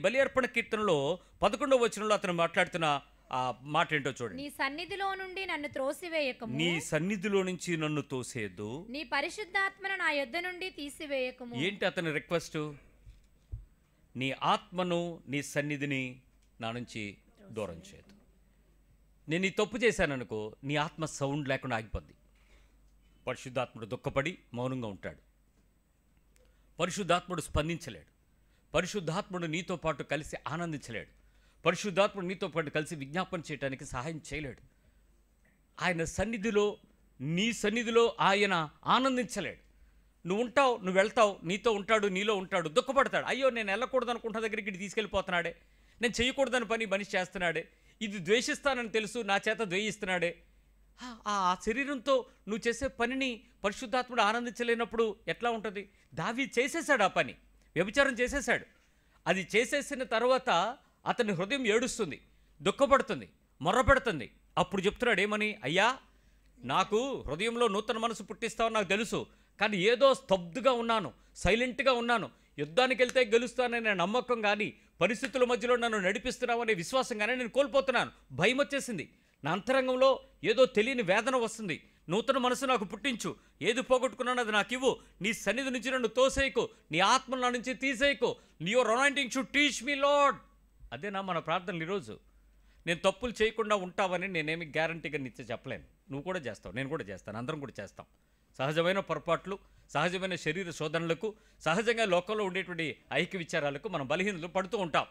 బలి అర్పణ కీర్తనలో 11వ వచనంలో అతను మాట్లాడుతున్న ఆ మాట ఏంటో చూడండి. నీ సన్నిధిలో నుండి నన్ను త్రోసివేయకము, నీ సన్నిధిలో నుంచి నన్ను తోసేదు, నీ పరిశుద్ధాత్మను నా యొద్ద నుండి తీసివేయకము. ఏంటి అతని రిక్వెస్ట్? నీ ఆత్మను, నీ సన్నిధిని నా నుంచి దూరం చేయదు. నేను ఈ తప్పు చేశాననుకో, నీ ఆత్మ సౌండ్ లేకుండా ఆగిపోద్ది. పరిశుద్ధాత్ముడు దుఃఖపడి మౌనంగా ఉంటాడు. పరిశుద్ధాత్ముడు స్పందించలేడు. పరిశుద్ధాత్ముడు నీతో పాటు కలిసి ఆనందించలేడు. పరిశుద్ధాత్ముడు నీతో పాటు కలిసి విజ్ఞాపన చేయడానికి సహాయం చేయలేడు. ఆయన సన్నిధిలో, నీ సన్నిధిలో ఆయన ఆనందించలేడు. నువ్వు ఉంటావు, నువ్వు వెళ్తావు, నీతో ఉంటాడు, నీలో ఉంటాడు, దుఃఖపడతాడు. అయ్యో నేను వెళ్ళకూడదు అనుకుంటున్న దగ్గరికి ఇటు తీసుకెళ్ళిపోతున్నాడే, నేను చేయకూడదని పని మనిషి చేస్తున్నాడే, ఇది ద్వేషిస్తానని తెలుసు నా చేత ద్వేషిస్తున్నాడే. ఆ శరీరంతో నువ్వు చేసే పనిని పరిశుద్ధాత్ముడు ఆనందించలేనప్పుడు ఎట్లా ఉంటుంది? దావీదు చేసేసాడు ఆ పని, వ్యభిచారం చేసేసాడు. అది చేసేసిన తర్వాత అతని హృదయం ఏడుస్తుంది, దుఃఖపడుతుంది, మొర్రపెడుతుంది. అప్పుడు చెప్తున్నాడు ఏమని? అయ్యా, నాకు హృదయంలో నూతన మనసు పుట్టిస్తావని నాకు తెలుసు, కానీ ఏదో స్తబ్దుగా ఉన్నాను, సైలెంట్గా ఉన్నాను. యుద్ధానికి వెళ్తే గెలుస్తాననే నమ్మకం కానీ, పరిస్థితుల మధ్యలో నన్ను నడిపిస్తున్నావు అనే విశ్వాసం కానీ నేను కోల్పోతున్నాను. భయం వచ్చేసింది. నా అంతరంగంలో ఏదో తెలియని వేదన వస్తుంది. నూతన మనసు నాకు పుట్టించు, ఏది పోగొట్టుకున్నాను అది నాకు ఇవ్వు, నీ సన్నిధి నుంచి నన్ను తోసేయకు, నీ ఆత్మ నా నుంచి తీసేయకు, your anointing should teach me Lord. అదేనా మన ప్రార్థనలు ఈరోజు? నేను తప్పులు చేయకుండా ఉంటావని నేనేమి గ్యారంటీగా నిత్య చెప్పలేను. నువ్వు కూడా చేస్తావు, నేను కూడా చేస్తాను, అందరం కూడా చేస్తాం. సహజమైన పొరపాట్లు, సహజమైన శరీర శోధనలకు, సహజంగా లోకంలో ఉండేటువంటి ఐక్య విచారాలకు మనం బలహీనతలు పడుతూ ఉంటాం.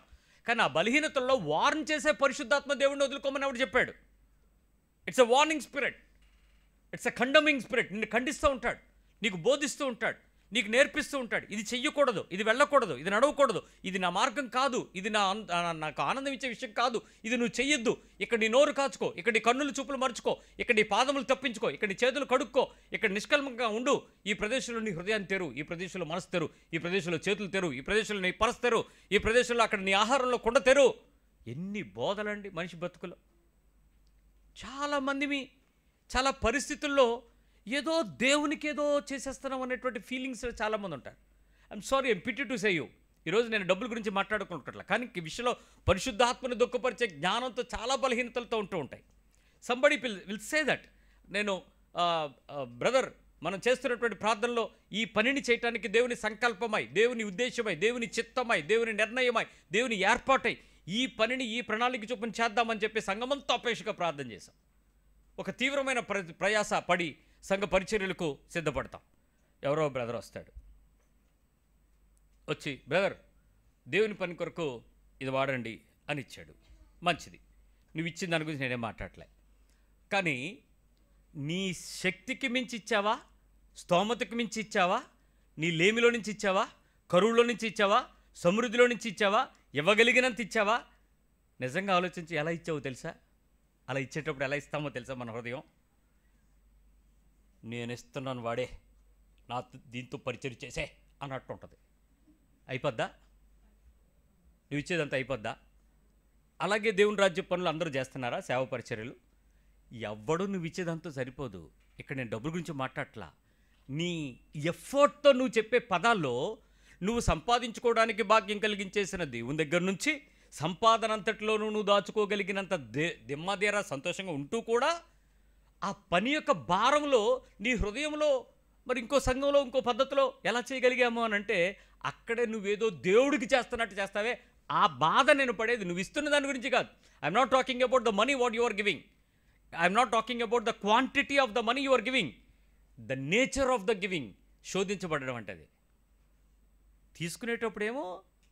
కానీ ఆ బలహీనతల్లో వార్న్ చేసే పరిశుద్ధాత్మ దేవుడిని వదులుకోమని ఎవడు చెప్పాడు? It's a warning spirit, it's a condemning spirit. నిన్ను ఖండిస్తూ ఉంటాడు, నీకు బోధిస్తూ ఉంటాడు, నీకు నేర్పిస్తూ ఉంటాడు. ఇది చెయ్యకూడదు, ఇది వెళ్ళకూడదు, ఇది నడవకూడదు, ఇది నా మార్గం కాదు, ఇది నాకు ఆనందం ఇచ్చే విషయం కాదు, ఇది నువ్వు చెయ్యొద్దు, ఇక్కడ నీ నోరు కాచుకో, ఇక్కడ నీ కన్నులు చూపులు మర్చుకో, ఇక్కడ నీ పాదములు తప్పించుకో, ఇక్కడ నీ చేతులు కడుక్కో, ఇక్కడ నిష్కల్మంగా ఉండు. ఈ ప్రదేశంలో నీ హృదయాన్ని తెరు, ఈ ప్రదేశంలో మనసు తెరు, ఈ ప్రదేశంలో చేతులు తెరు, ఈ ప్రదేశంలో నీ పరసు తెరు, ఈ ప్రదేశంలో అక్కడ నీ ఆహారంలో కుండ తెరు. ఎన్ని బోధలండి మనిషి బతుకులో. చాలామంది చాలా పరిస్థితుల్లో ఏదో దేవునికి ఏదో చేసేస్తున్నాం అనేటువంటి ఫీలింగ్స్ చాలామంది ఉంటారు. I'm sorry, I'm pity to say you, ఈరోజు నేను డబ్బుల గురించి మాట్లాడుకుంటున్నా, కానీ ఈ విషయంలో పరిశుద్ధాత్మని దుఃఖపరిచే జ్ఞానంతో చాలా బలహీనతలతో ఉంటూ ఉంటాయి. సంబడి విల్ సే దట్, నేను బ్రదర్ మనం చేస్తున్నటువంటి ప్రార్థనలో ఈ పనిని చేయటానికి దేవుని సంకల్పమై, దేవుని ఉద్దేశమై, దేవుని చిత్తమై, దేవుని నిర్ణయమై, దేవుని ఏర్పాటై ఈ పనిని ఈ ప్రణాళిక చొప్పున చేద్దామని చెప్పి సంఘమంతా అపేక్షగా ప్రార్థన చేశాం. ఒక తీవ్రమైన ప్రయాస పడి సంఘ పరిచర్యలకు సిద్ధపడతాం. ఎవరో బ్రదర్ వస్తాడు, వచ్చి బ్రదర్ దేవుని పని కొరకు ఇది వాడండి అని ఇచ్చాడు. మంచిది, నువ్వు ఇచ్చిన దాని గురించి నేనేం మాట్లాడలే. కానీ నీ శక్తికి మించి ఇచ్చావా, స్తోమతకి మించి ఇచ్చావా, నీ లేమిలో నుంచి ఇచ్చావా, కరువులో నుంచి ఇచ్చావా, సమృద్ధిలో నుంచి ఇచ్చావా, ఇవ్వగలిగినంత ఇచ్చావా? నిజంగా ఆలోచించి ఎలా ఇచ్చావో తెలుసా? అలా ఇచ్చేటప్పుడు ఎలా ఇస్తామో తెలుసా? మన హృదయం, నేను ఇస్తున్నాను వాడే నా దీంతో పరిచయం చేసే అన్నట్టు ఉంటుంది. అయిపోద్దా? నువ్వు ఇచ్చేదంతా అయిపోద్దా? అలాగే దేవుని రాజ్య పనులు అందరూ చేస్తున్నారా? సేవ పరిచర్యలు ఎవ్వడు నువ్వు ఇచ్చేదంతా సరిపోదు. ఇక్కడ నేను డబ్బుల గురించి మాట్లాడట్లా. నీ ఎఫర్ట్తో నువ్వు చెప్పే పదాల్లో నువ్వు సంపాదించుకోవడానికి భాగ్యం కలిగించేసిన దేవుని దగ్గర నుంచి సంపాదన అంతటిలోనూ నువ్వు దాచుకోగలిగినంత దిమ్మదేరా సంతోషంగా ఉంటూ కూడా ఆ పని యొక్క భారంలో నీ హృదయంలో మరి ఇంకో సంఘంలో ఇంకో పద్ధతిలో ఎలా చేయగలిగాము అని అంటే అక్కడే నువ్వేదో దేవుడికి చేస్తున్నట్టు చేస్తావే, ఆ బాధ నేను పడేది నువ్వు ఇస్తున్న దాని గురించి కాదు. I'm not talking about the money what you are giving, I'm not talking about the quantity of the money you are giving, the nature of the giving శోధించబడడం అంటది. తీసుకునేటప్పుడేమో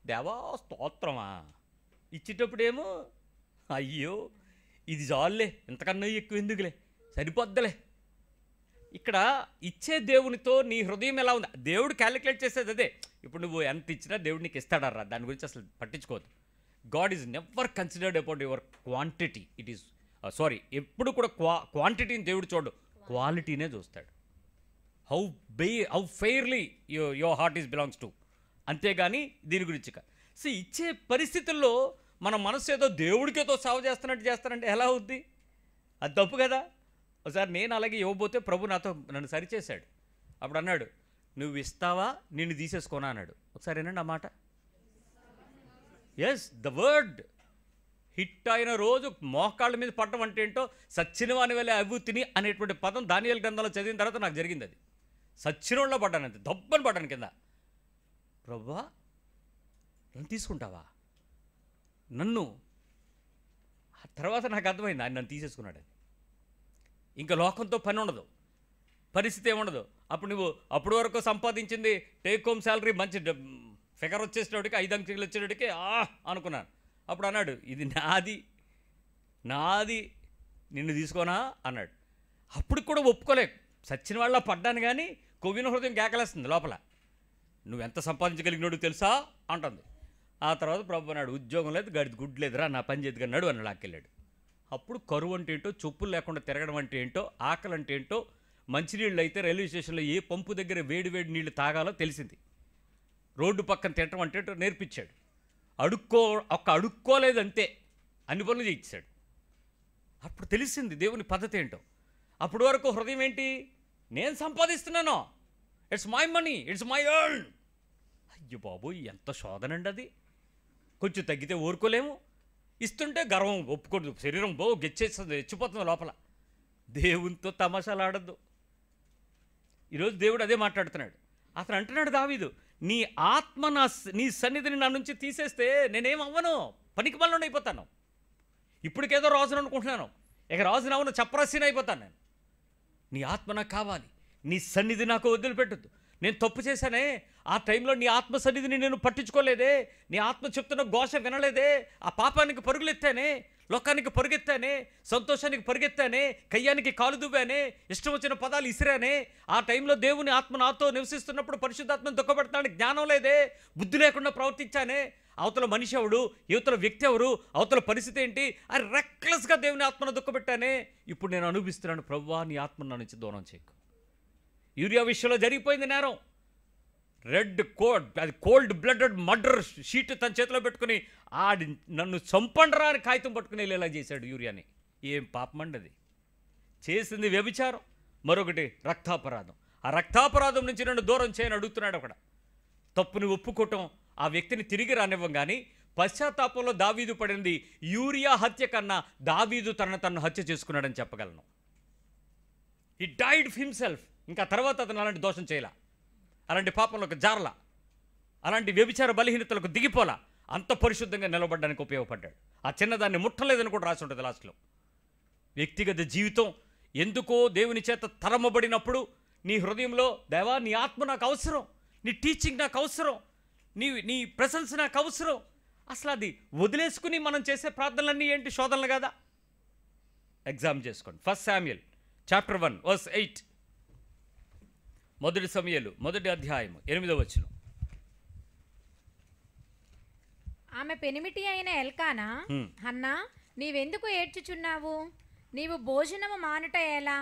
దేవా స్తోత్రమా, ఇచ్చేటప్పుడేమో అయ్యో ఇది చాలులే, ఇంతకన్నా ఎక్కువ ఎందుకులే, సరిపోద్దలే. ఇక్కడ ఇచ్చే దేవునితో నీ హృదయం ఎలా ఉంది? దేవుడు క్యాలిక్యులేట్ చేసేది అదే. ఇప్పుడు నువ్వు ఎంత ఇచ్చినా దేవుడు నీకు ఇస్తాడరా, దాని గురించి అసలు పట్టించుకోవద్దు. God is never considered about your quantity. It is ఎప్పుడు కూడా క్వాంటిటీని దేవుడు చూడు, క్వాలిటీనే చూస్తాడు. How fairly your heart is belongs to, అంతేగాని దీని గురించి కాదు. సో ఇచ్చే పరిస్థితుల్లో మన మనసు ఏదో దేవుడికేదో సేవ చేస్తానంటే ఎలా అవుద్ది? అది తప్పు కదా. ఒకసారి నేను అలాగే ఇవ్వబోతే ప్రభు నన్ను సరిచేశాడు. అప్పుడు అన్నాడు, నువ్వు ఇస్తావా నిన్ను తీసేసుకోనా అన్నాడు. ఒకసారి ఏనండి ఆ మాట. ఎస్, ద వర్డ్ హిట్ అయిన రోజు మోకాళ్ళ మీద పట్టడం అంటే ఏంటో, సచ్చినవాని వల్ల అవ్వు తిని అనేటువంటి పదం దానియేలు గ్రంథంలో చదివిన తర్వాత నాకు జరిగింది. అది సచ్చినోళ్ళలో పడ్డాను, అంతే దబ్బని పడ్డాను కింద. ప్రభువా నన్ను తీసుకుంటావా? నన్ను ఆ తర్వాత నాకు అర్థమైంది ఆయన నన్ను తీసేసుకున్నాడు. ఇంకా లోకంతో పని ఉండదు, పరిస్థితి ఏముండదు. అప్పుడు నువ్వు అప్పటి వరకు సంపాదించింది టేక్ హోమ్ శాలరీ మంచి ఫిగర్ వచ్చేసేటోడికి 5 అంకెలు వచ్చేటోడికి అనుకున్నాను. అప్పుడు అన్నాడు, ఇది నాది నిన్ను తీసుకోనా అన్నాడు. అప్పుడు కూడా ఒప్పుకోలే, సచ్చిన వాళ్ళ పడ్డాను. కానీ కొవ్విన హృదయం కేకలేస్తుంది లోపల, నువ్వెంత సంపాదించగలిగినాడు తెలుసా అంటుంది. ఆ తర్వాత ప్రభు అన్నాడు, ఉద్యోగం లేదు, గడిది గుడ్ లేదురా, నా పని చేతికన్నాడు అని లాక్కెళ్ళాడు. అప్పుడు కరువు అంటే ఏంటో, చెప్పులు లేకుండా తిరగడం అంటే ఏంటో, ఆకలి అంటే ఏంటో, మంచినీళ్ళు అయితే రైల్వే స్టేషన్లో ఏ పంపు దగ్గర వేడి నీళ్ళు తాగాలో తెలిసింది. రోడ్డు పక్కన తినటం అంటే ఏంటో నేర్పించాడు. అడుక్కోలేదంతే, అన్ని పనులు చేయించాడు. అప్పుడు తెలిసింది దేవుని పద్ధతి ఏంటో. అప్పటి వరకు హృదయం ఏంటి? నేను సంపాదిస్తున్నాను, it's my money, it's my earn. అయ్యో బాబు ఎంత శోధనండి అది. కొంచెం తగ్గితే ఊరుకోలేము, ఇస్తుంటే గర్వం ఒప్పుకోదు, శరీరం గెచ్చేస్తుంది, రెచ్చిపోతుంది లోపల. దేవునితో తమాషాలు ఆడద్దు. ఈరోజు దేవుడు అదే మాట్లాడుతున్నాడు. అతను అంటున్నాడు, దావీదు, నీ ఆత్మ నీ సన్నిధిని నా నుంచి తీసేస్తే నేనేమవ్వను, పనికి మళ్ళీ అయిపోతాను. ఇప్పటికేదో రాజును అనుకుంటున్నాను, ఇక రాజునవును చప్రసీన అయిపోతాను నేను. నీ ఆత్మ నాకు కావాలి, నీ సన్నిధి నాకు వదిలిపెట్టద్దు. నేను తప్పు చేశానే, ఆ టైంలో నీ ఆత్మ సన్నిధిని నేను పట్టించుకోలేదే, నీ ఆత్మ చెప్తున్న ఘోష వినలేదే, ఆ పాపానికి పరుగులెత్తానే, లోకానికి పరుగెత్తానే, సంతోషానికి పరిగెత్తానే, కయ్యానికి కాలు దువ్వానే, ఇష్టం వచ్చిన పదాలు ఇసిరానే. ఆ టైంలో దేవుని ఆత్మ నాతో నివసిస్తున్నప్పుడు పరిశుద్ధాత్మను దుఃఖపెడతానికి జ్ఞానం లేదే, బుద్ధి లేకుండా ప్రవర్తించానే. అవతల మనిషి ఎవడు, యువతల వ్యక్తి ఎవరు, అవతల పరిస్థితి ఏంటి, అది రెక్లెస్గా దేవుని ఆత్మను దుఃఖపెట్టానే. ఇప్పుడు నేను అనుభవిస్తున్నాను, ప్రభువా నీ ఆత్మను నా నుంచి దూరం చేయకు. యూరియా విషయంలో జరిగిపోయింది నేరం. రెడ్ అది కోల్డ్ బ్లడెడ్ మర్డర్ షీట్ తన చేతిలో పెట్టుకుని నన్ను చంపండరా అని కాగితం పట్టుకుని వెళ్ళేలా చేశాడు యూరియాని. ఏం పాపమండి అది. చేసింది వ్యభిచారం, మరొకటి రక్తాపరాధం. ఆ రక్తాపరాధం నుంచి నన్ను దూరం చేయని అడుగుతున్నాడు. అక్కడ తప్పుని ఒప్పుకోవటం, ఆ వ్యక్తిని తిరిగి రానివ్వం. కానీ పశ్చాత్తాపంలో దావీదు పడింది యూరియా హత్య కన్నా దావీదు తనను హత్య చేసుకున్నాడని చెప్పగలను. He died himself. ఇంకా తర్వాత అతను అలాంటి దోషం చేయలా, అలాంటి పాపంలోకి జారలా, అలాంటి వ్యభిచార బలహీనతలకు దిగిపోలా. అంత పరిశుద్ధంగా నిలబడడానికి ఉపయోగపడ్డాడు. ఆ చిన్నదాన్ని ముట్టలేదని కూడా రాసి ఉంటుంది లాస్ట్లో. వ్యక్తిగత జీవితం ఎందుకో దేవుని చేత తరమబడినప్పుడు నీ హృదయంలో, దేవా నీ ఆత్మ నాకు అవసరం, నీ టీచింగ్ నాకు అవసరం, నీ ప్రెసెన్స్ నాకు అవసరం. అసలు అది వదిలేసుకుని మనం చేసే ప్రార్థనలన్నీ ఏంటి? శోధనలు కదా. ఎగ్జామ్ చేసుకోండి. 1 శామ్యూయల్ చాప్టర్ 1 వర్స్ 8. 1 సమూయేలు 1వ అధ్యాయము 8వ వచనం. ఆమె పెనిమిటి అయిన ఎల్కానా, హన్నా నీవెందుకు ఏడ్చుచున్నావు? నీవు భోజనము మానుట ఎలా?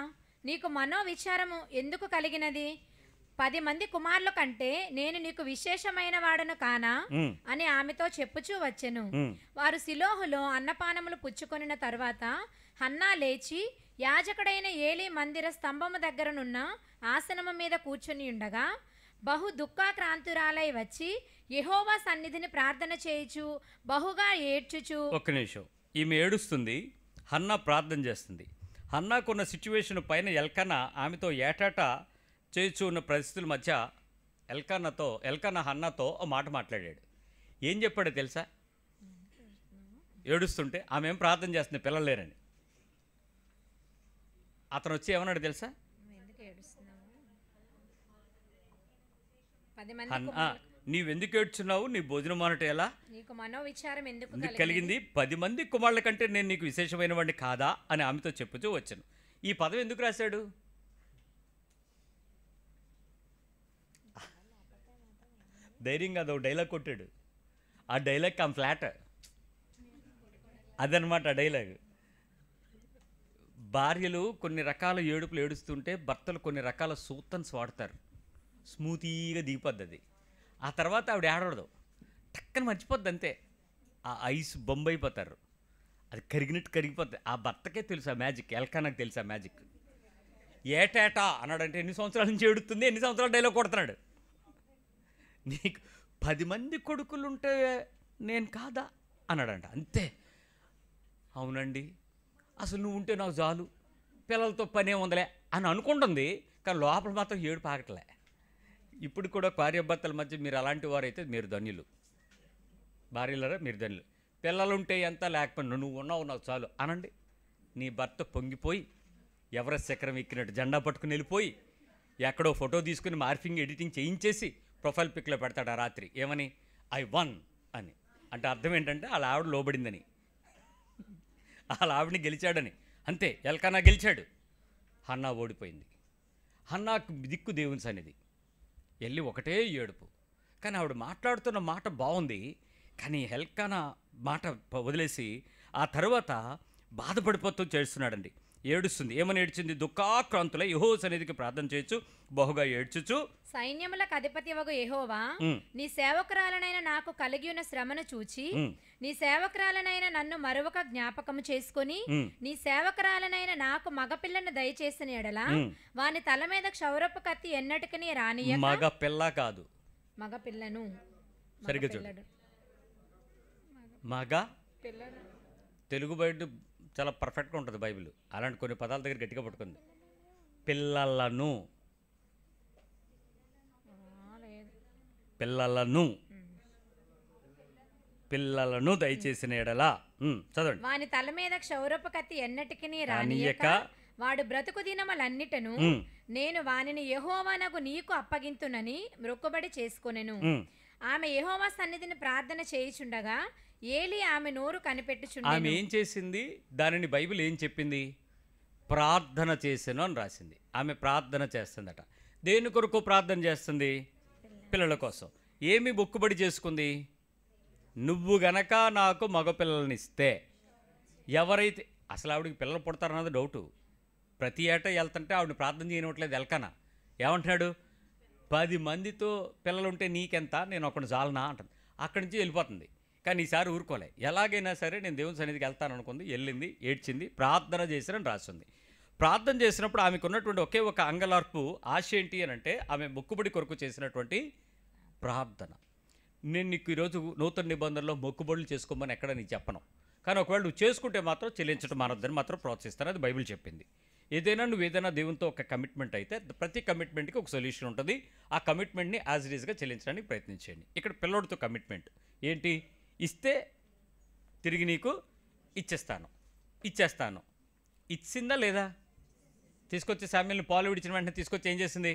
నీకు మనోవిచారము ఎందుకు కలిగినది? 10 మంది కుమారుల కంటే నేను నీకు విశేషమైన వాడను కానా అని ఆమెతో చెప్పుచూ వచ్చెను. వారు సిలోహులో అన్నపానములు పుచ్చుకొనిన తరువాత హన్నా లేచి యాజకుడైన ఏలీ మందిర స్తంభము దగ్గరనున్న ఆసనము మీద కూర్చొని ఉండగా బహు దుఃఖాక్రాంతురాలై వచ్చి యెహోవా సన్నిధిని ప్రార్థన చేయుచు బహుగా ఏడ్చుచు. ఒక్క నిమిషం. ఈమె ఏడుస్తుంది, హన్నా ప్రార్థన చేస్తుంది. హన్నాకున్న సిచ్యువేషన్ పైన ఎల్కానా ఆమెతో ఏటాటా చేయుచు ఉన్న పరిస్థితుల మధ్య ఎల్కానా హన్నాతో ఓ మాట మాట్లాడాడు. ఏం చెప్పాడో తెలుసా? ఏడుస్తుంటే ఆమె ఏం ప్రార్థన చేస్తుంది, పిల్లలు లేరని. అతను వచ్చి ఏమన్నాడు తెలుసా? నీవెందుకు ఏడ్చున్నావు? నీ భోజనం మానట ఎలా? నీకు మనోవిచారం ఎందుకు కలిగింది? 10 మంది కుమారుల కంటే నేను నీకు విశేషమైన వాడిని కాదా అని ఆమెతో చెప్పుతూ వచ్చాను. ఈ పదం ఎందుకు రాశాడు? ధైర్యంగా అదో డైలాగ్ కొట్టాడు. ఆ డైలాగ్ ఆమె ఫ్లాట్. అదనమాట ఆ డైలాగ్. భార్యలు కొన్ని రకాల ఏడుపులు ఏడుస్తుంటే భర్తలు కొన్ని రకాల సూతన్స్ వాడతారు. స్మూతీగా దిగిపోద్ది అది. ఆ తర్వాత ఆవిడ ఏడవడదు, టక్కన మర్చిపోద్ది అంతే. ఆ ఐస్ బొంబైపోతారు, అది కరిగినట్టు కరిగిపోద్ది. ఆ భర్తకే తెలుసు ఆ మ్యాజిక్. ఎల్కానాకు తెలుసు ఆ మ్యాజిక్. ఏటేటా అన్నాడంటే ఎన్ని సంవత్సరాల నుంచి ఏడుతుంది, ఎన్ని సంవత్సరాలు డైలాగ్ కొడుతున్నాడు. నీకు 10 మంది కొడుకులుంటే నేను కాదా అన్నాడంట. అంతే. అవునండి, అసలు నువ్వు ఉంటే నాకు చాలు, పిల్లలతో పనే ఉందలే అని అనుకుంటుంది. కానీ లోపల మాత్రం ఏడుపు ఆగట్లే. ఇప్పుడు కూడా భార్యాభర్తల మధ్య మీరు అలాంటి వారైతే మీరు ధన్యులు. భార్యలరా మీరు ధన్యులు. పిల్లలుంటే ఎంత, లేకపోయినా నువ్వు ఉన్నావు నాకు చాలు అనండి. నీ భర్త పొంగిపోయి ఎవరెస్ట్ శిఖరం ఎక్కినట్టు జెండా పట్టుకుని వెళ్ళిపోయి ఎక్కడో ఫోటో తీసుకుని మార్ఫింగ్ ఎడిటింగ్ చేయించేసి ప్రొఫైల్ పిక్లో పెడతాడు ఆ రాత్రి. ఏమని? ఐ వన్ అని. అంటే అర్థం ఏంటంటే వాళ్ళ ఆవిడ లోబడిందని, వాళ్ళ ఆవిడని గెలిచాడని. అంతే. ఎల్కానా గెలిచాడు, హన్నా ఓడిపోయింది. హన్నాకు దిక్కు దేవుని సన్నిధి. వెళ్ళి ఒకటే ఏడుపు. కానీ ఆవిడ మాట్లాడుతున్న మాట బాగుంది, కానీ ఎల్కానా మాట వదిలేసి ఆ తర్వాత బాధపడిపోతూ చేస్తున్నాడండి. ఏడుస్తుంది. ఏమని ఏడ్చింది? దుఃఖాక్రాంతులై యెహోవా సన్నిధికి ప్రార్థన చేయొచ్చు బహుగా ఏడ్చుచు, సైన్యములకు అధిపతివగు యెహోవా, నీ సేవకురాలనైన నాకు కలిగి ఉన్న శ్రమను చూచి నీ సేవకురాలనైన నన్ను మరొక జ్ఞాపకము చేసుకుని నీ సేవకురాలనైన నాకు మగపిల్లను దయచేసిన ఎడల వాని తల మీద క్షౌరపు కత్తి ఎన్నటికీ రానియక. మగ పిల్ల కాదు, మగపిల్లను. సరిగ్గా చూడు. మగ తెలుగు బయట చాలా పర్ఫెక్ట్గా ఉంటుంది బైబిల్. అలాంటి కొన్ని పదాల దగ్గర గట్టిగా పట్టుకుంది. పిల్లలను పిల్లలను పిల్లలను దయచేసిన ఎడలా. చదవండి. వాని తల మీద క్షౌరపు కత్తి ఎన్నటికీ రానియక వాడు బ్రతుకు దినములన్నిటను నేను వానిని యెహోవానగు నీకు అప్పగింతునని మొక్కుబడి చేసుకొనెను. ఆమె యెహోవా సన్నిధిని ప్రార్థన చేయుచుండగా ఏలీ ఆమె నోరు కనిపెట్టుచుండెను. ఆమె ఏం చేసింది? దానిని బైబిల్ ఏం చెప్పింది? ప్రార్థన చేసాను అని రాసింది. ఆమె ప్రార్థన చేస్తుందట. దేని కొరకు ప్రార్థన చేస్తుంది? పిల్లల కోసం. ఏమి మొక్కుబడి చేసుకుంది? నువ్వు గనక నాకు మగపిల్లల్ని ఇస్తే. ఎవరైతే అసలు ఆవిడకి పిల్లలు పుడతారన్నది డౌటు. ప్రతి ఏటా వెళ్తుంటే ఆవిడ ప్రార్థన చేయనట్లేదు ఎల్కానా. ఏమంటున్నాడు? 10 మందితో పిల్లలుంటే నీకెంత, నేను ఒకటి చాలనా అంటుంది. అక్కడి నుంచి వెళ్ళిపోతుంది. కానీ ఈసారి ఊరుకోలే. ఎలాగైనా సరే నేను దేవుని సన్నిధికి వెళ్తాను అనుకుంది. వెళ్ళింది, ఏడ్చింది, ప్రార్థన చేసినని రాస్తుంది. ప్రార్థన చేసినప్పుడు ఆమెకు ఉన్నటువంటి ఒకే ఒక అంగలార్పు ఆశ ఏంటి అని అంటే ఆమె మొక్కుబడి కొరకు చేసినటువంటి ప్రార్థన. నేను నీకు ఈరోజు నూతన నిబంధనలో మొక్కుబడులు చేసుకోమని ఎక్కడ నీకు చెప్పను. కానీ ఒకవేళ నువ్వు చేసుకుంటే మాత్రం చెల్లించడం మానొద్దని మాత్రం ప్రోత్సహిస్తాను. అది బైబిల్ చెప్పింది. నువ్వు ఏదైనా దేవునితో ఒక కమిట్మెంట్ అయితే ప్రతి కమిట్మెంట్కి ఒక సొల్యూషన్ ఉంటుంది. ఆ కమిట్మెంట్ని యాజ్ ఇట్ ఈస్గా చెల్లించడానికి ప్రయత్నించండి. ఇక్కడ పిల్లోడితో కమిట్మెంట్ ఏంటి? ఇస్తే తిరిగి నీకు ఇచ్చేస్తాను. ఇచ్చిందా లేదా? తీసుకొచ్చి శామ్యూల్ని పాలు విడిచిన వెంటనే తీసుకొచ్చి ఏం చేసింది?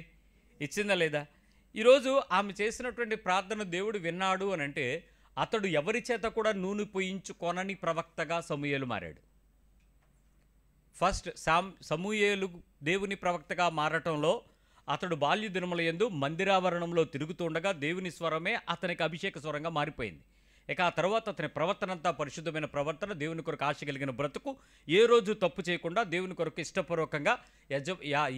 ఇచ్చిందా లేదా? ఈరోజు ఆమె చేసినటువంటి ప్రార్థన దేవుడు విన్నాడు అని అంటే అతడు ఎవరి చేత కూడా నూనె పోయించుకొనని ప్రవక్తగా సమూయేలు మారాడు. ఫస్ట్ సమూయేలు దేవుని ప్రవక్తగా మారటంలో అతడు బాల్య దినముల యందు మందిరావరణంలో తిరుగుతుండగా దేవుని స్వరమే అతనికి అభిషేక స్వరంగా మారిపోయింది. ఇక ఆ తర్వాత అతని ప్రవర్తన అంతా పరిశుద్ధమైన ప్రవర్తన, దేవుని కొరకు ఆశ కలిగిన బ్రతుకు, ఏ రోజు తప్పు చేయకుండా దేవుని కొరకు ఇష్టపూర్వకంగా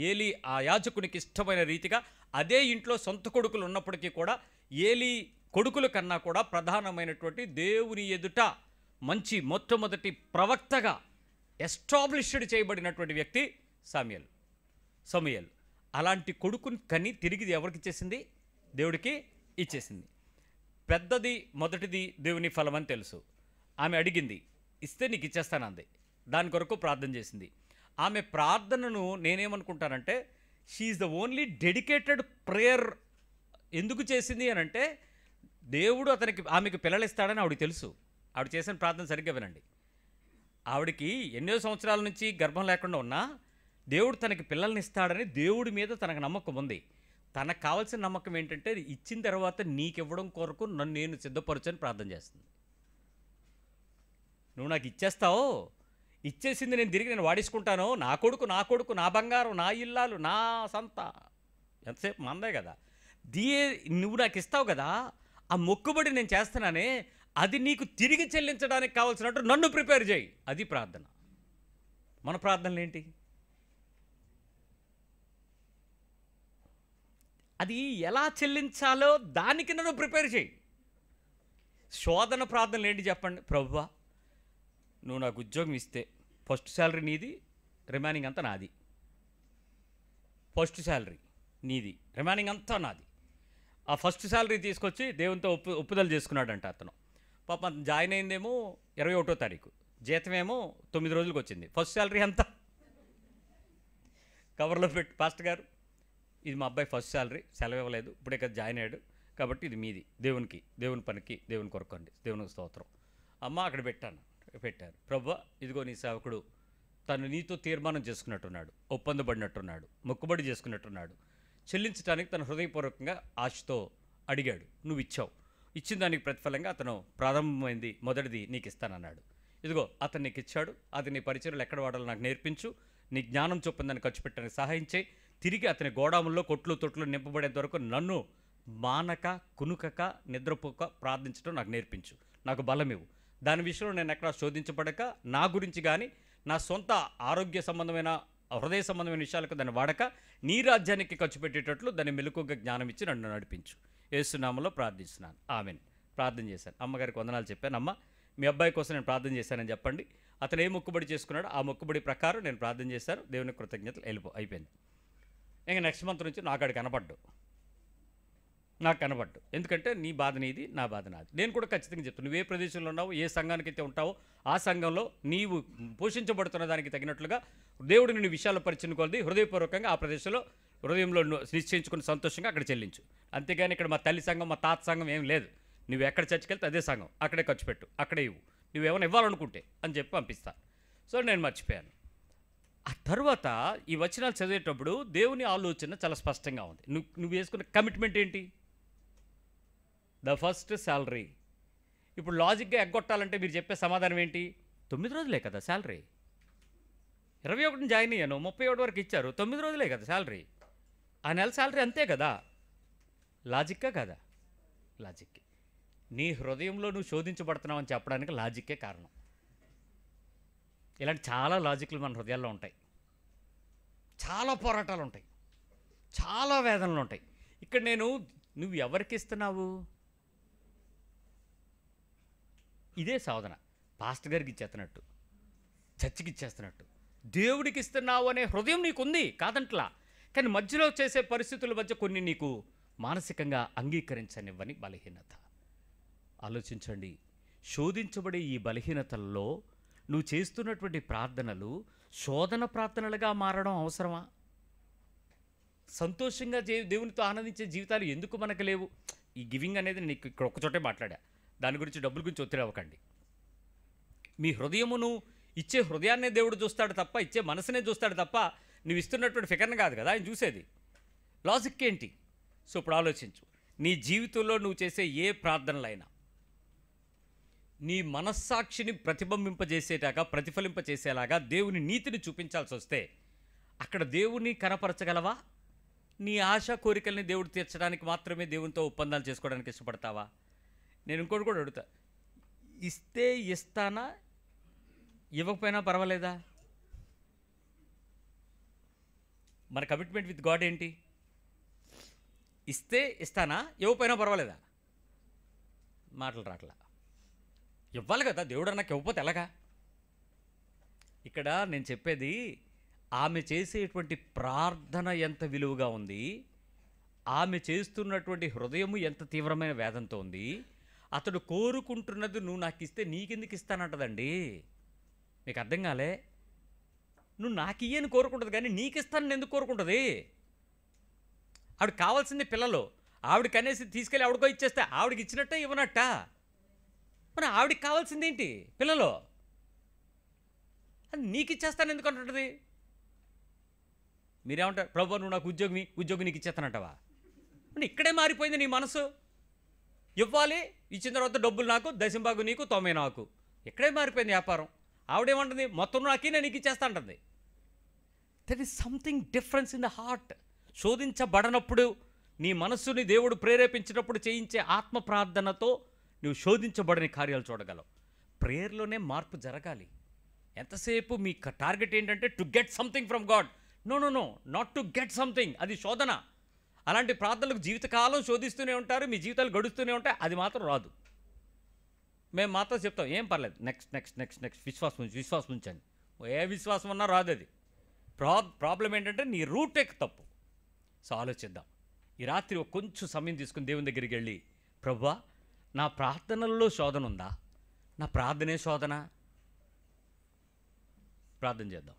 ఏలి ఆ యాజకునికి ఇష్టమైన రీతిగా అదే ఇంట్లో సొంత కొడుకులు ఉన్నప్పటికీ కూడా ఏలి కొడుకుల కన్నా కూడా ప్రధానమైనటువంటి దేవుని ఎదుట మంచి మొట్టమొదటి ప్రవక్తగా ఎస్టాబ్లిష్డ్ చేయబడినటువంటి వ్యక్తి సమూయేలు. అలాంటి కొడుకుని కని తిరిగి ఎవరికి ఇచ్చేసింది? దేవుడికి ఇచ్చేసింది. పెద్దది మొదటిది దేవుని ఫలం అని తెలుసు. ఆమె అడిగింది, ఇస్తే నీకు ఇచ్చేస్తానంది. దాని కొరకు ప్రార్థన చేసింది. ఆమె ప్రార్థనను నేనేమనుకుంటానంటే she is the only dedicated prayer. ఎందుకు చేసింది అని అంటే దేవుడు ఆమెకు పిల్లలు ఇస్తాడని ఆవిడకి తెలుసు. ఆవిడ చేసిన ప్రార్థన సరిగ్గా వినండి. ఆవిడకి ఎన్నో సంవత్సరాల నుంచి గర్భం లేకుండా ఉన్నా దేవుడు తనకి పిల్లల్ని ఇస్తాడని దేవుడి మీద తనకు నమ్మకం ఉంది. తనకు కావాల్సిన నమ్మకం ఏంటంటే ఇచ్చిన తర్వాత నీకివ్వడం కొరకు నన్ను నేను సిద్ధపరచని ప్రార్థన చేస్తుంది. నువ్వు నాకు ఇచ్చేస్తావు, ఇచ్చేసింది నేను తిరిగి నేను వాడేసుకుంటాను, నా కొడుకు నా బంగారం, నా ఇల్లాలు, నా సంత, ఎంతసేపు మందే కదా, నువ్వు నాకు ఇస్తావు కదా, ఆ మొక్కుబడి నేను చేస్తున్నానే, అది నీకు తిరిగి చెల్లించడానికి కావాల్సినట్టు నన్ను ప్రిపేర్ చేయి. అది ప్రార్థన. మన ప్రార్థనలు ఏంటి? అది ఎలా చెల్లించాలో దానికి నన్ను ప్రిపేర్ చేయి. శోధన ప్రార్థనలు ఏంటి చెప్పండి? ప్రభువా, నువ్వు నాకు ఉద్యోగం ఇస్తే ఫస్ట్ శాలరీ నీది, రిమైనింగ్ అంతా నాది. ఫస్ట్ శాలరీ నీది, రిమైనింగ్ అంతా నాది. ఆ ఫస్ట్ శాలరీ తీసుకొచ్చి దేవునితో ఒప్పుదల చేసుకున్నాడంట అతను. పాపం జాయిన్ అయిందేమో 21వ తారీఖు, జీతమేమో 9 రోజులకు వచ్చింది. ఫస్ట్ శాలరీ అంతా కవర్లో పెట్టి, పాస్టర్ గారు ఇది మా అబ్బాయి ఫస్ట్ శాలరీ, సెలవు ఇవ్వలేదు, ఇప్పుడే కదా జాయిన్ అయ్యాడు, కాబట్టి ఇది మీది, దేవుని పనికి, దేవుని కొరకండి, దేవునికి స్తోత్రం. అమ్మ అక్కడ పెట్టారు. ప్రభువా, ఇదిగో నీ సేవకుడు తను నీతో తీర్మానం చేసుకున్నట్టున్నాడు, ఒప్పందపడినట్టున్నాడు, మొక్కుబడి చేసుకున్నట్టున్నాడు, చెల్లించడానికి తన హృదయపూర్వకంగా ఆశతో అడిగాడు, నువ్వు ఇచ్చావు. ఇచ్చిన దానికి ప్రతిఫలంగా అతను ప్రారంభమైంది మొదటిది నీకు ఇస్తానన్నాడు. ఇదిగో అతను నీకు ఇచ్చాడు, అది నీ పరిచర్యలు ఎక్కడ వాడాలో నాకు నేర్పించు, నీ జ్ఞానం చొప్పుందని ఖర్చు పెట్టడానికి సహాయం చేయి, తిరిగి అతని గోడాముల్లో కొట్లు తొట్లు నింపబడేంత వరకు నన్ను మానక కునుకక నిద్రపోక ప్రార్థించడం నాకు నేర్పించు, నాకు బలమివ్వు. దాని విషయంలో నేను ఎక్కడా శోధించబడక, నా గురించి కానీ నా సొంత ఆరోగ్య సంబంధమైన హృదయ సంబంధమైన విషయాలకు దాన్ని వాడక నీ రాజ్యానికి ఖర్చు పెట్టేటట్లు దాన్ని మెలకుగా జ్ఞానం ఇచ్చి నన్ను నడిపించు. యేసు నామములో ప్రార్థిస్తున్నాను, ఆమెన్. ప్రార్థన చేశాను. అమ్మగారికి వందనాలు చెప్పాను. అమ్మ, మీ అబ్బాయి కోసం నేను ప్రార్థన చేశానని చెప్పండి. అతను ఏ మొక్కుబడి చేసుకున్నాడో ఆ మొక్కుబడి ప్రకారం నేను ప్రార్థన చేశాను. దేవునికి కృతజ్ఞతలు. అయిపోయింది. ఇంకా నెక్స్ట్ మంత్ నుంచి నాకు కనబడ్డు. ఎందుకంటే నీ బాధ నీది, నా బాధ నాది. నేను కూడా ఖచ్చితంగా చెప్తాను, నువ్వు ఏ ప్రదేశంలో ఉన్నావో, ఏ సంఘానికి అయితే ఉంటావో ఆ సంఘంలో నీవు పోషించబడుతున్న దానికి తగినట్లుగా దేవుడు నిన్ను విషయాలు పరిచిన కొలది హృదయపూర్వకంగా ఆ ప్రదేశంలో హృదయంలో నిశ్చయించుకుని సంతోషంగా అక్కడ చెల్లించు. అంతేగాని ఇక్కడ మా తల్లి సంఘం, మా తాత సంఘం ఏం లేదు. నువ్వు ఎక్కడ చర్చికెళ్తే అదే సంఘం, అక్కడే ఖర్చు పెట్టు, అక్కడే ఇవ్వు, నువ్వేమైనా ఇవ్వాలనుకుంటే అని చెప్పి పంపిస్తాను. సో నేను మర్చిపోయాను. ఆ తర్వాత ఈ వచనాలు చదివేటప్పుడు దేవుని ఆలోచన చాలా స్పష్టంగా ఉంది. నువ్వు వేసుకున్న కమిట్మెంట్ ఏంటి? The first salary. ఇప్పుడు లాజిక్గా ఎగ్గొట్టాలంటే మీరు చెప్పే సమాధానం ఏంటి? 9 రోజులే కదా శాలరీ, 21 జాయిన్ అయ్యాను, 31 వరకు ఇచ్చారు, 9 రోజులే కదా శాలరీ, ఆ నెల శాలరీ అంతే కదా. లాజిక్కా కదా? లాజిక్కే. నీ హృదయంలో నువ్వు శోధించబడుతున్నావు అని చెప్పడానికి లాజిక్కే కారణం. ఇలాంటి చాలా లాజిక్లు మన హృదయాల్లో ఉంటాయి, చాలా పోరాటాలు ఉంటాయి, చాలా వేదనలు ఉంటాయి. ఇక్కడ నువ్వు ఎవరికి ఇస్తున్నావు? ఇదే సాధన. పాస్టర్ గారికి ఇచ్చేస్తున్నట్టు, చర్చికి ఇచ్చేస్తున్నట్టు, దేవుడికి ఇస్తున్నావు అనే హృదయం నీకుంది, కాదంట్లా. కానీ మధ్యలో చేసే పరిస్థితుల మధ్య కొన్ని నీకు మానసికంగా అంగీకరించనివ్వని బలహీనత. ఆలోచించండి. శోధించబడే ఈ బలహీనతల్లో నువ్వు చేస్తున్నటువంటి ప్రార్థనలు శోధన ప్రార్థనలుగా మారడం అవసరమా? సంతోషంగా దేవునితో ఆనందించే జీవితాలు ఎందుకు మనకు లేవు? ఈ గివింగ్ అనేది నీకు ఇక్కడ ఒక్కచోటే మాట్లాడా, దాని గురించి డబ్బుల గురించి ఒత్తిడి అవ్వకండి. మీ హృదయమును ఇచ్చే హృదయాన్నే దేవుడు చూస్తాడు తప్ప, ఇచ్చే మనసునే చూస్తాడు తప్ప నువ్వు ఇస్తున్నటువంటి ఫికర్ని కాదు కదా ఆయన చూసేది. లాజిక్ ఏంటి? సో ఇప్పుడు ఆలోచించు. నీ జీవితంలో నువ్వు చేసే ఏ ప్రార్థనలైనా నీ మనస్సాక్షిని ప్రతిఫలింపచేసేలాగా దేవుని నీతిని చూపించాల్సి వస్తే అక్కడ దేవుని కనపరచగలవా? నీ ఆశ కోరికల్ని దేవుడు తీర్చడానికి మాత్రమే దేవునితో ఒప్పందాలు చేసుకోవడానికి ఇష్టపడతావా? నేను ఇంకోటి కూడా అడుగుతా, ఇస్తే ఇస్తానా, ఇవ్వకపోయినా పర్వాలేదా? మన కమిట్మెంట్ విత్ గాడ్ ఏంటి? ఇస్తే ఇస్తానా, ఇవ్వకపోయినా పర్వాలేదా? మాటలు రాట్లా. ఇవ్వాలి కదా, దేవుడు నాకు ఇవ్వకపోతే ఎలాగా? ఇక్కడ నేను చెప్పేది ఆమె చేసేటువంటి ప్రార్థన ఎంత విలువగా ఉంది, ఆమె చేస్తున్నటువంటి హృదయము ఎంత తీవ్రమైన వేదంతో ఉంది. అతడు కోరుకుంటున్నది నువ్వు నాకు ఇస్తే నీకెందుకు ఇస్తానంటదండి. మీకు అర్థం కాలే? నువ్వు నాకు ఇయ్యని కోరుకుంటుంది కానీ నీకు ఇస్తానని ఎందుకు కోరుకుంటుంది? ఆవిడ కావాల్సింది పిల్లలు, ఆవిడకి అనేసి తీసుకెళ్ళి ఆవిడకో ఇచ్చేస్తే ఆవిడకి ఇచ్చినట్టే ఇవ్వనట్ట. మరి ఆవిడకి కావాల్సింది ఏంటి? పిల్లలు. అది నీకు ఇచ్చేస్తాను ఎందుకు అంటుంటుంది? మీరేమంటారు? ప్రభు నువ్వు నాకు ఉద్యోగం నీకు ఇచ్చేస్తానంటావా? అంటే ఇక్కడే మారిపోయింది నీ మనసు. ఇవ్వాలి, ఇచ్చిన తర్వాత డబ్బులు నాకు, దశంబాగు నీకు, 90 నాకు. ఇక్కడే మారిపోయింది వ్యాపారం. ఆవిడేమంటుంది? మొత్తం నాకి నేను నీకు ఇచ్చేస్తా అంటుంది. That is something difference in the heart. శోధించబడనప్పుడు నీ మనస్సుని దేవుడు ప్రేరేపించినప్పుడు చేయించే ఆత్మ ప్రార్థనతో నువ్వు శోధించబడని కార్యాలు చూడగలవు. ప్రేయర్లోనే మార్పు జరగాలి. ఎంతసేపు మీ టార్గెట్ ఏంటంటే to get something from God. No, not to get something. అది శోధన. అలాంటి ప్రార్థనలకు జీవితకాలం శోధిస్తూనే ఉంటారు, మీ జీవితాలు గడుస్తూనే ఉంటాయి. అది మాత్రం రాదు. మేము మాత్రం చెప్తాం ఏం పర్లేదు, నెక్స్ట్ విశ్వాసం ఉంచండి. ఏ విశ్వాసం ఉన్నా రాదు. అది ప్రాబ్లం ఏంటంటే నీ రూటే తప్పు. సో ఆలోచిద్దాం. ఈ రాత్రి కొంచెం సమయం తీసుకుని దేవుని దగ్గరికి వెళ్ళి, ప్రభువా నా ప్రార్థనల్లో శోధన ఉందా? నా ప్రార్థనే శోధన. ప్రార్థన చేద్దాం.